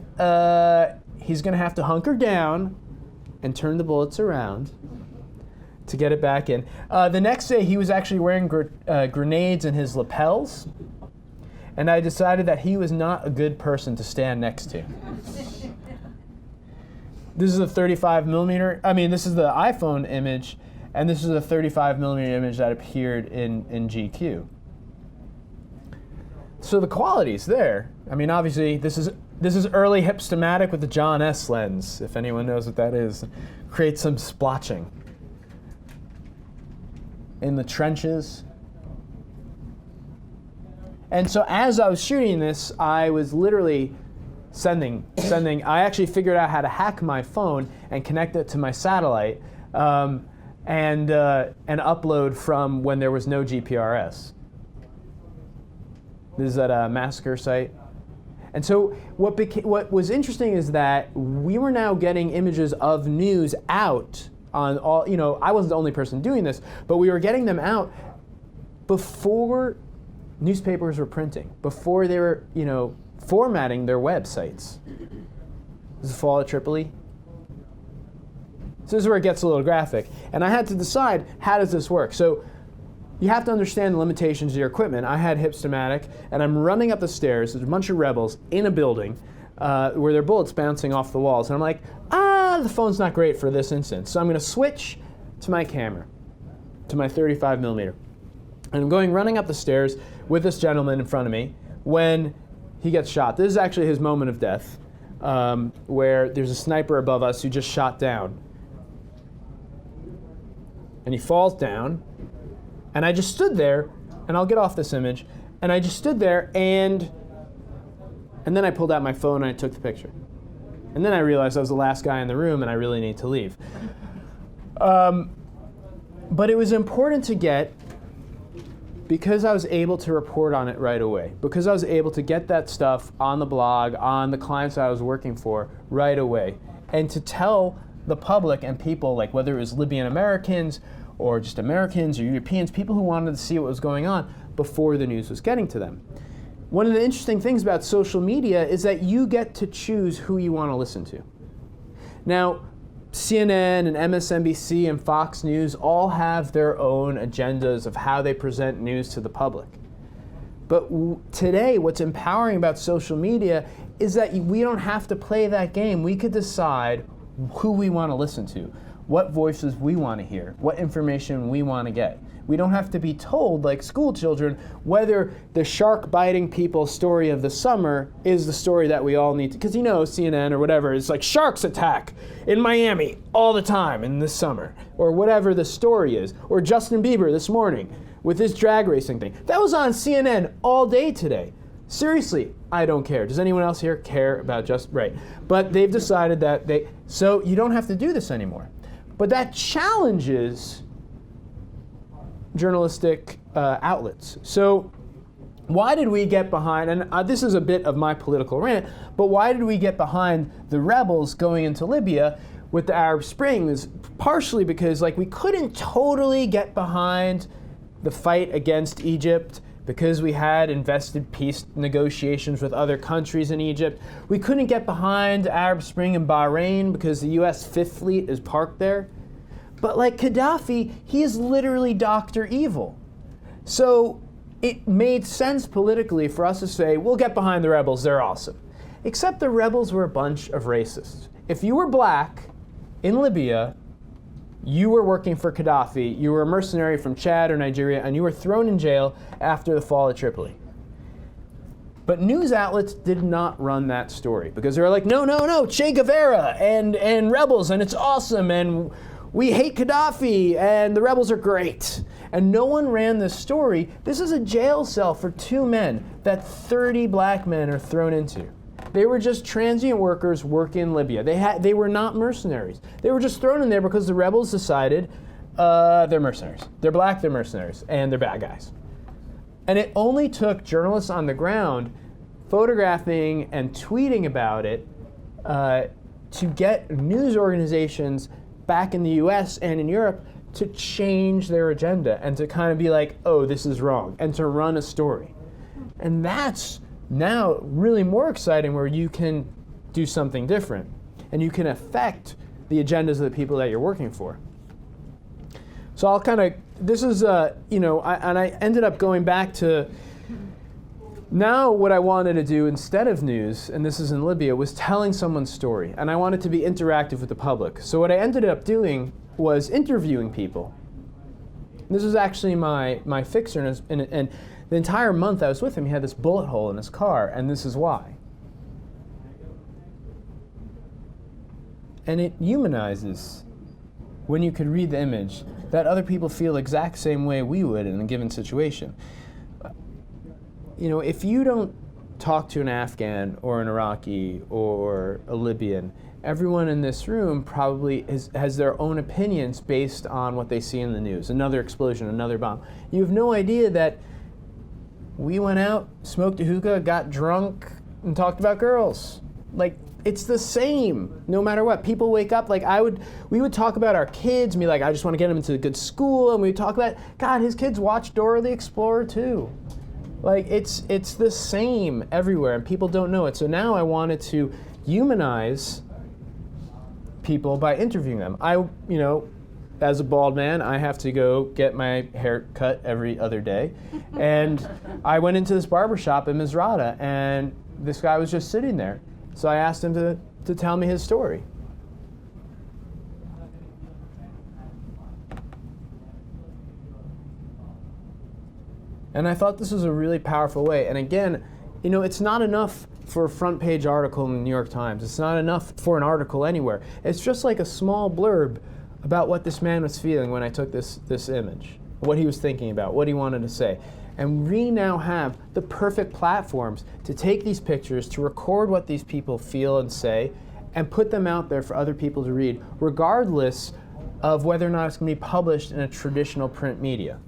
he's going to have to hunker down and turn the bullets around to get it back in. The next day, he was actually wearing grenades in his lapels, and I decided that he was not a good person to stand next to. This is a 35 millimeter. I mean, this is the iPhone image, and this is a 35 millimeter image that appeared in GQ. So the quality's there. I mean, obviously, this is early hipstomatic with the John S lens, if anyone knows what that is. Creates some splotching. In the trenches. And so as I was shooting this, I was literally sending. I actually figured out how to hack my phone and connect it to my satellite and upload from when there was no GPRS. This is at a massacre site. And so what was interesting is that we were now getting images of news out on all, I wasn't the only person doing this, but we were getting them out before newspapers were printing, before they were, formatting their websites. This is the fall of Tripoli. So this is where it gets a little graphic. And I had to decide, how does this work? So you have to understand the limitations of your equipment. I had Hipstamatic, and I'm running up the stairs. There's a bunch of rebels in a building where there are bullets bouncing off the walls. And I'm like, the phone's not great for this instance. So I'm going to switch to my camera, to my 35 millimeter. And I'm running up the stairs with this gentleman in front of me when he gets shot. This is actually his moment of death, where there's a sniper above us who just shot down. And he falls down, and I just stood there, and I'll get off this image, and I just stood there, and then I pulled out my phone and I took the picture. And then I realized I was the last guy in the room and I really need to leave. But it was important to get, because I was able to report on it right away, because I was able to get that stuff on the blog, on the clients I was working for right away, and to tell the public and people, like whether it was Libyan Americans or just Americans or Europeans, people who wanted to see what was going on before the news was getting to them. One of the interesting things about social media is that you get to choose who you want to listen to. Now, CNN and MSNBC and Fox News all have their own agendas of how they present news to the public. But today, what's empowering about social media is that we don't have to play that game. We could decide who we want to listen to, what voices we want to hear, what information we want to get. We don't have to be told, like school children, whether the shark biting people story of the summer is the story that we all need to, because CNN or whatever, it's like sharks attack in Miami all the time in this summer, or whatever the story is, or Justin Bieber this morning with his drag racing thing. That was on CNN all day today. Seriously, I don't care. Does anyone else here care about right? But they've decided that so you don't have to do this anymore. But that challenges journalistic outlets. So why did we get behind, and this is a bit of my political rant, but why did we get behind the rebels going into Libya with the Arab Spring? Is partially because we couldn't totally get behind the fight against Egypt because we had invested peace negotiations with other countries in Egypt. We couldn't get behind Arab Spring in Bahrain because the US Fifth Fleet is parked there. But like Gaddafi, he is literally Dr. Evil. So it made sense politically for us to say, we'll get behind the rebels, they're awesome. Except the rebels were a bunch of racists. If you were black in Libya, you were working for Gaddafi, you were a mercenary from Chad or Nigeria, and you were thrown in jail after the fall of Tripoli. But news outlets did not run that story because they were like, no, Che Guevara and rebels, and it's awesome, and we hate Gaddafi, and the rebels are great. And no one ran this story. This is a jail cell for 2 men that 30 black men are thrown into. They were just transient workers working in Libya. They were not mercenaries. They were just thrown in there because the rebels decided they're mercenaries. They're black, they're mercenaries, and they're bad guys. And it only took journalists on the ground photographing and tweeting about it to get news organizations back in the US and in Europe to change their agenda and to kind of be like, oh, this is wrong, and to run a story. And that's now really more exciting, where you can do something different and you can affect the agendas of the people that you're working for. So I'll kind of, this is, I ended up going back to, now what I wanted to do instead of news, and this is in Libya, was telling someone's story. And I wanted to be interactive with the public. So what I ended up doing was interviewing people. This was actually my fixer, and the entire month I was with him, he had this bullet hole in his car, and this is why. And it humanizes, when you could read the image, that other people feel the exact same way we would in a given situation. If you don't talk to an Afghan or an Iraqi or a Libyan, everyone in this room probably has their own opinions based on what they see in the news. Another explosion, another bomb. You have no idea that we went out, smoked a hookah, got drunk, and talked about girls. It's the same, no matter what. People wake up, we would talk about our kids, and be like, I just want to get them into a good school, and we would talk about, God, his kids watch Dora the Explorer too. It's the same everywhere, and people don't know it. So now I wanted to humanize people by interviewing them. As a bald man, I have to go get my hair cut every other day. And I went into this barbershop in Misrata, and this guy was just sitting there. So I asked him to tell me his story. And I thought this was a really powerful way. And again, it's not enough for a front page article in the New York Times. It's not enough for an article anywhere. It's just like a small blurb about what this man was feeling when I took this image, what he was thinking about, what he wanted to say. And we now have the perfect platforms to take these pictures, to record what these people feel and say, and put them out there for other people to read, regardless of whether or not it's going to be published in a traditional print media.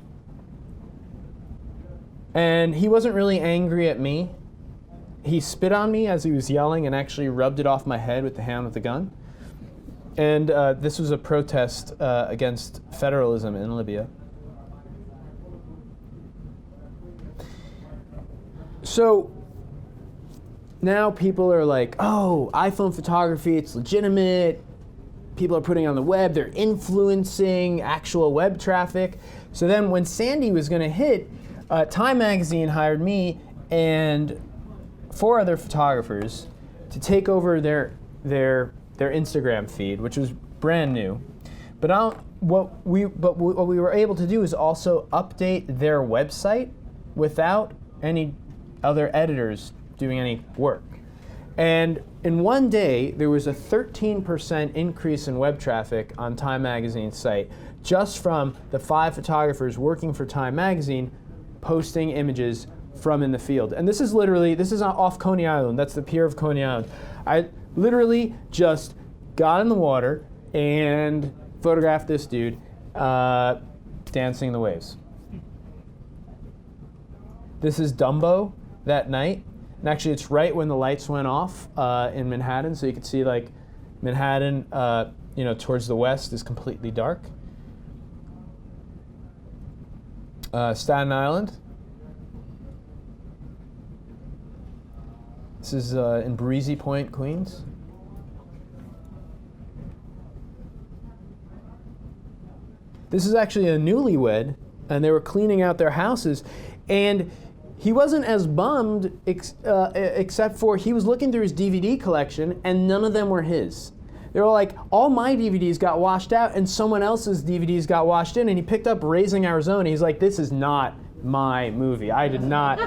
And he wasn't really angry at me. He spit on me as he was yelling and actually rubbed it off my head with the hand with the gun. And this was a protest against federalism in Libya. So now people are like, oh, iPhone photography, it's legitimate. People are putting it on the web. They're influencing actual web traffic. So then when Sandy was going to hit, Time Magazine hired me and 4 other photographers to take over their Instagram feed, which was brand new. But what we were able to do is also update their website without any other editors doing any work. And in one day, there was a 13% increase in web traffic on Time Magazine's site just from the 5 photographers working for Time Magazine posting images from in the field. And this is off Coney Island. That's the pier of Coney Island. I literally just got in the water and photographed this dude dancing in the waves. This is Dumbo that night. And actually, it's right when the lights went off in Manhattan. So you can see like Manhattan, towards the west is completely dark. Staten Island. This is in Breezy Point, Queens. This is actually a newlywed, and they were cleaning out their houses, and he wasn't as bummed except for he was looking through his DVD collection, and none of them were his. They were like, all my DVDs got washed out, and someone else's DVDs got washed in, and he picked up Raising Arizona. He's like, this is not my movie. I did not.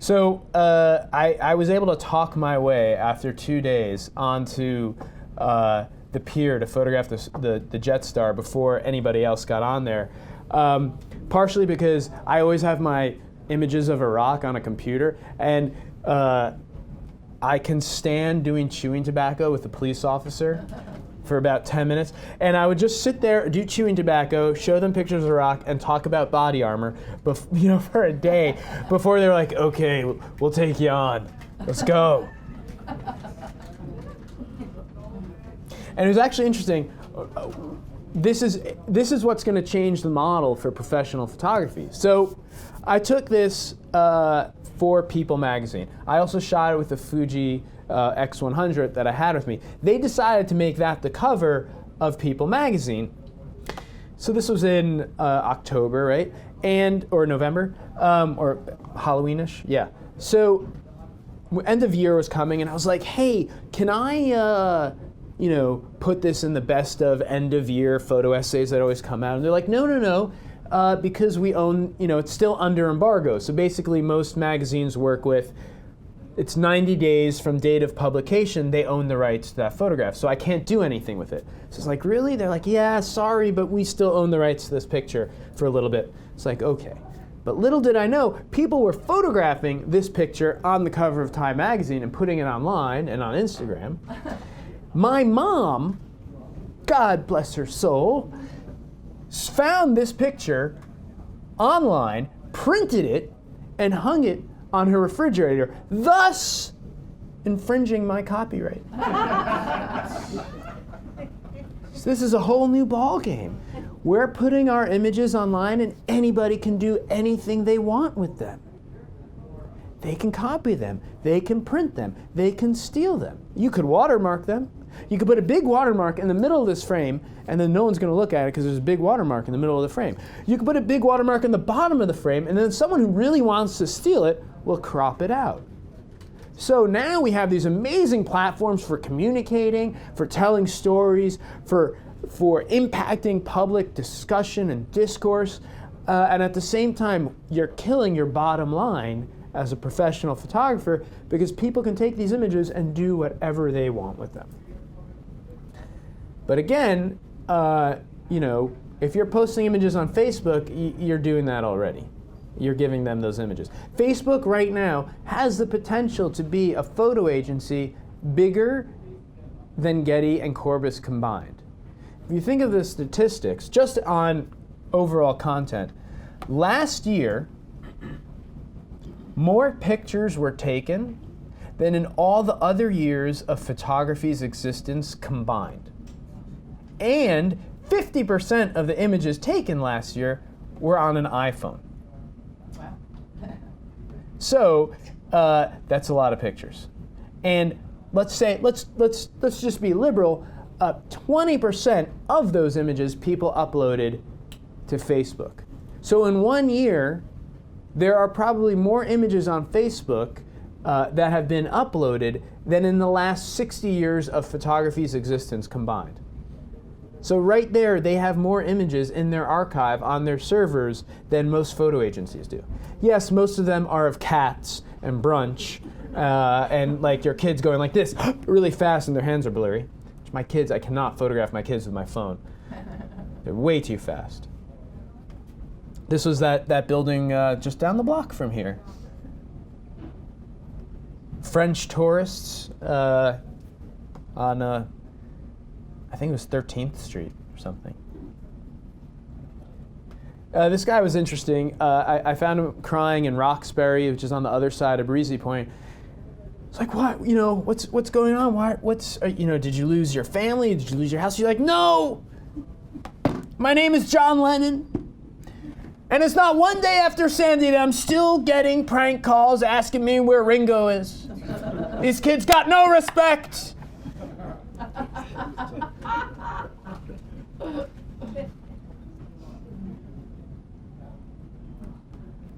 So I was able to talk my way after 2 days onto the pier to photograph the Jetstar before anybody else got on there. Partially because I always have my images of Iraq on a computer, and I can stand doing chewing tobacco with a police officer for about 10 minutes, and I would just sit there, do chewing tobacco, show them pictures of Iraq, and talk about body armor, for a day before they were like, okay, we'll take you on, let's go. And it was actually interesting. This is what's going to change the model for professional photography. So I took this for People magazine. I also shot it with the Fuji X100 that I had with me. They decided to make that the cover of People magazine. So this was in October, right? Or November, or Halloweenish, yeah. So end of year was coming, and I was like, hey, can I put this in the best of end of year photo essays that always come out? And they're like, no, because we own, it's still under embargo. So basically most magazines work with, it's 90 days from date of publication, they own the rights to that photograph. So I can't do anything with it. So it's like, really? They're like, yeah, sorry, but we still own the rights to this picture for a little bit. It's like, okay. But little did I know, people were photographing this picture on the cover of Time magazine and putting it online and on Instagram. My mom, God bless her soul, found this picture online, printed it, and hung it on her refrigerator, thus infringing my copyright. So this is a whole new ball game. We're putting our images online, and anybody can do anything they want with them. they can copy them, they can print them, they can steal them. You could watermark them. You could put a big watermark in the middle of this frame, and then no one's going to look at it because there's a big watermark in the middle of the frame. You could put a big watermark in the bottom of the frame, and then someone who really wants to steal it will crop it out. So now we have these amazing platforms for communicating, for telling stories, for impacting public discussion and discourse, and at the same time, you're killing your bottom line as a professional photographer because people can take these images and do whatever they want with them. But again, if you're posting images on Facebook, you're doing that already. You're giving them those images. Facebook right now has the potential to be a photo agency bigger than Getty and Corbis combined. If you think of the statistics, just on overall content, last year, more pictures were taken than in all the other years of photography's existence combined. And 50% of the images taken last year were on an iPhone. Wow. So that's a lot of pictures. And let's just be liberal. 20% of those images people uploaded to Facebook. So in 1 year, there are probably more images on Facebook that have been uploaded than in the last 60 years of photography's existence combined. So right there, they have more images in their archive on their servers than most photo agencies do. Yes, most of them are of cats and brunch and like your kids going like this really fast and their hands are blurry. My kids, I cannot photograph my kids with my phone. They're way too fast. This was that building just down the block from here. French tourists on, I think it was 13th Street or something. This guy was interesting. I found him crying in Roxbury, which is on the other side of Breezy Point. It's like, what? What's going on? Did you lose your family? Did you lose your house? You're like, no! My name is John Lennon. And it's not one day after Sandy that I'm still getting prank calls asking me where Ringo is. These kids got no respect.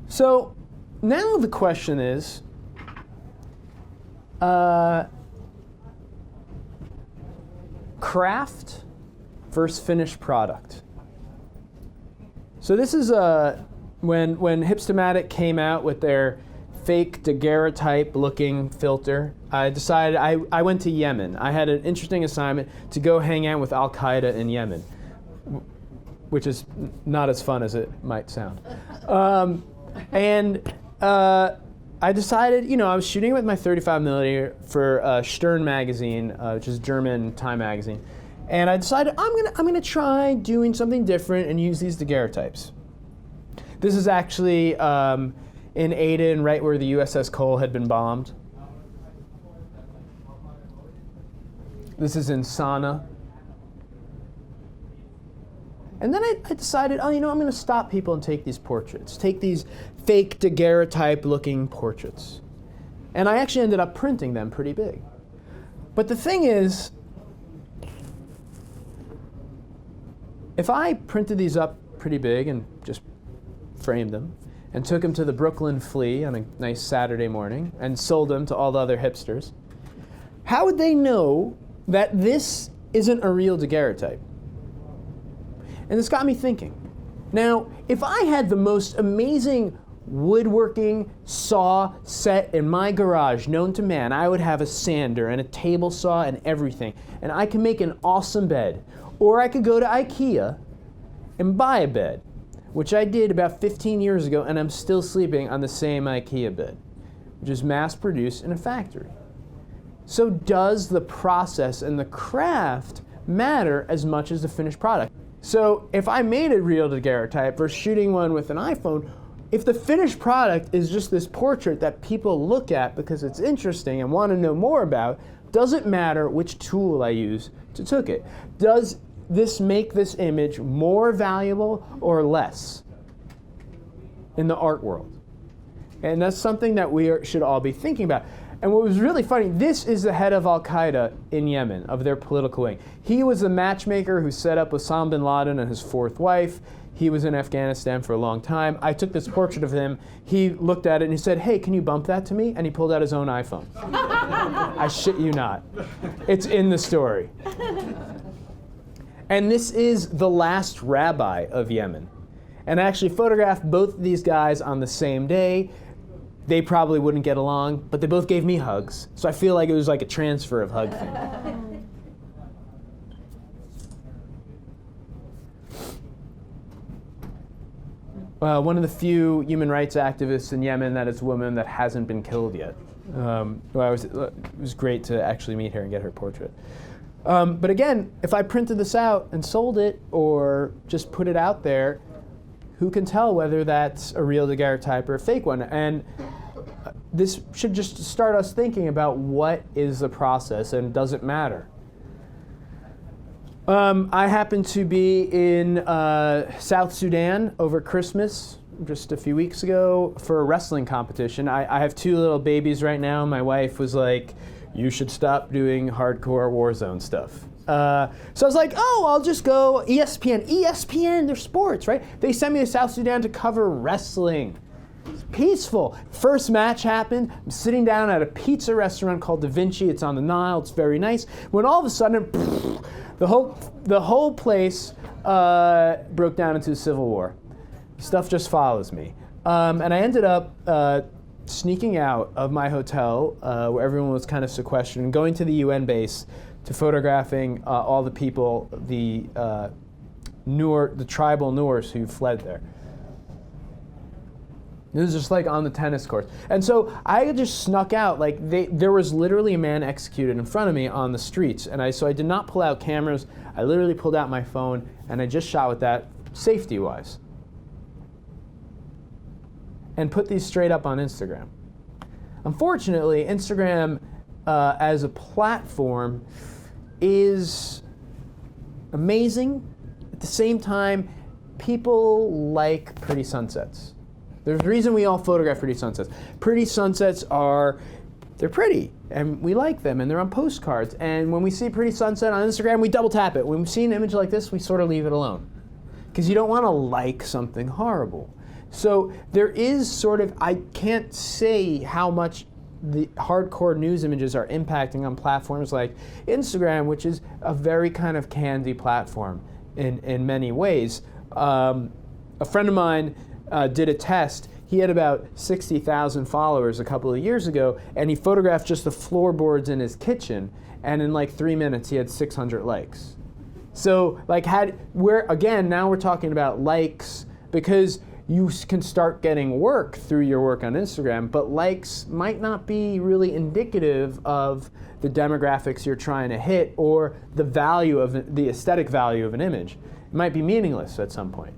So now the question is, craft versus finished product. So this is when Hipstamatic came out with their fake daguerreotype looking filter, I decided I went to Yemen. I had an interesting assignment to go hang out with Al Qaeda in Yemen, which is not as fun as it might sound. I decided, I was shooting with my 35mm for Stern magazine, which is German Time magazine, and I decided I'm gonna try doing something different and use these daguerreotypes. This is actually in Aden, right where the USS Cole had been bombed. This is in Sana'a. And then I decided, I'm going to stop people and take these portraits, take these fake daguerreotype looking portraits. And I actually ended up printing them pretty big. But the thing is, if I printed these up pretty big and just framed them and took them to the Brooklyn Flea on a nice Saturday morning and sold them to all the other hipsters, how would they know that this isn't a real daguerreotype? And this got me thinking. Now, if I had the most amazing woodworking saw set in my garage known to man, I would have a sander and a table saw and everything, and I could make an awesome bed. Or I could go to IKEA and buy a bed, which I did about 15 years ago, and I'm still sleeping on the same IKEA bed, which is mass-produced in a factory. So does the process and the craft matter as much as the finished product? So if I made a real daguerreotype versus shooting one with an iPhone, if the finished product is just this portrait that people look at because it's interesting and want to know more about, doesn't matter which tool I use to take it. Does this make this image more valuable or less in the art world? And that's something that should all be thinking about. And what was really funny, this is the head of Al-Qaeda in Yemen, of their political wing. He was the matchmaker who set up Osama bin Laden and his fourth wife. He was in Afghanistan for a long time. I took this portrait of him. He looked at it and he said, "Hey, can you bump that to me?" And he pulled out his own iPhone. I shit you not. It's in the story. And this is the last rabbi of Yemen. And I actually photographed both of these guys on the same day. They probably wouldn't get along, but they both gave me hugs. So I feel like it was like a transfer of hug thing. One of the few human rights activists in Yemen that is a woman that hasn't been killed yet. It was great to actually meet her and get her portrait. But again, if I printed this out and sold it or just put it out there, who can tell whether that's a real daguerreotype or a fake one? And this should just start us thinking about what is the process and does it matter? I happened to be in South Sudan over Christmas just a few weeks ago for a wrestling competition. I have two little babies right now. My wife was like, "You should stop doing hardcore Warzone stuff." So I was like, "Oh, I'll just go ESPN. ESPN, they're sports, right?" They sent me to South Sudan to cover wrestling. It's peaceful. First match happened. I'm sitting down at a pizza restaurant called Da Vinci. It's on the Nile. It's very nice. When all of a sudden, the whole place broke down into a civil war. Stuff just follows me. And I ended up sneaking out of my hotel where everyone was kind of sequestered and going to the UN base to photographing all the people, the tribal Noors who fled there. It was just like on the tennis court. And so I just snuck out. Like there was literally a man executed in front of me on the streets. And so I did not pull out cameras. I literally pulled out my phone and I just shot with that safety-wise. And put these straight up on Instagram. Unfortunately, Instagram as a platform is amazing. At the same time, people like pretty sunsets. There's a reason we all photograph pretty sunsets. Pretty sunsets they're pretty, and we like them, and they're on postcards. And when we see a pretty sunset on Instagram, we double tap it. When we see an image like this, we sort of leave it alone. Because you don't want to like something horrible. So there is sort of, I can't say how much the hardcore news images are impacting on platforms like Instagram, which is a very kind of candy platform in many ways. A friend of mine did a test. He had about 60,000 followers a couple of years ago, and he photographed just the floorboards in his kitchen, and in like 3 minutes he had 600 likes. So like now we're talking about likes, because you can start getting work through your work on Instagram, but likes might not be really indicative of the demographics you're trying to hit or the aesthetic value of an image. It might be meaningless at some point.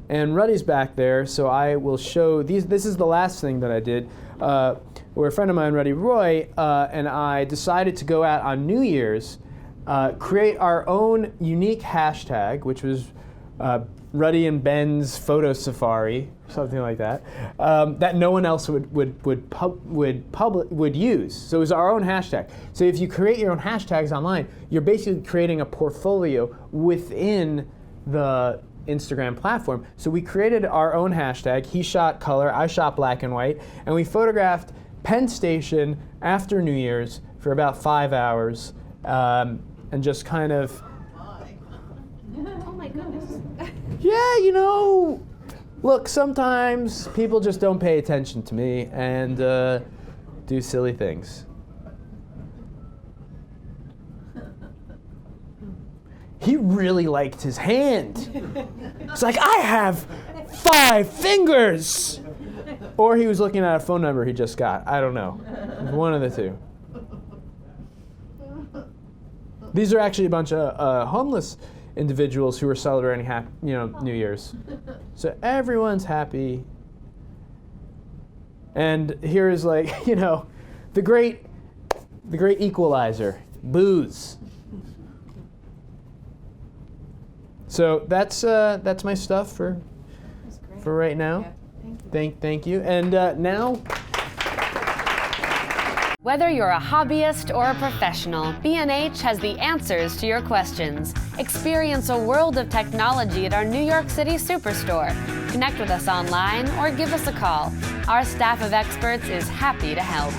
And Ruddy's back there, so I will show these. This is the last thing that I did, where a friend of mine, Ruddy Roy, and I decided to go out on New Year's, create our own unique hashtag, which was Ruddy and Ben's Photo Safari, something like that, that no one else would use. So it was our own hashtag. So if you create your own hashtags online, you're basically creating a portfolio within the Instagram platform. So we created our own hashtag. He shot color, I shot black and white, and we photographed Penn Station after New Year's for about 5 hours, and just kind of. Oh my goodness. Yeah, look, sometimes people just don't pay attention to me and do silly things. He really liked his hand. It's like, I have 5 fingers. Or he was looking at a phone number he just got. I don't know. One of the two. These are actually a bunch of homeless individuals who are celebrating New Year's. So everyone's happy. And here is the great equalizer, booze. So that's my stuff for right now. Yeah, Thank you. And now. Whether you're a hobbyist or a professional, B&H has the answers to your questions. Experience a world of technology at our New York City Superstore. Connect with us online or give us a call. Our staff of experts is happy to help.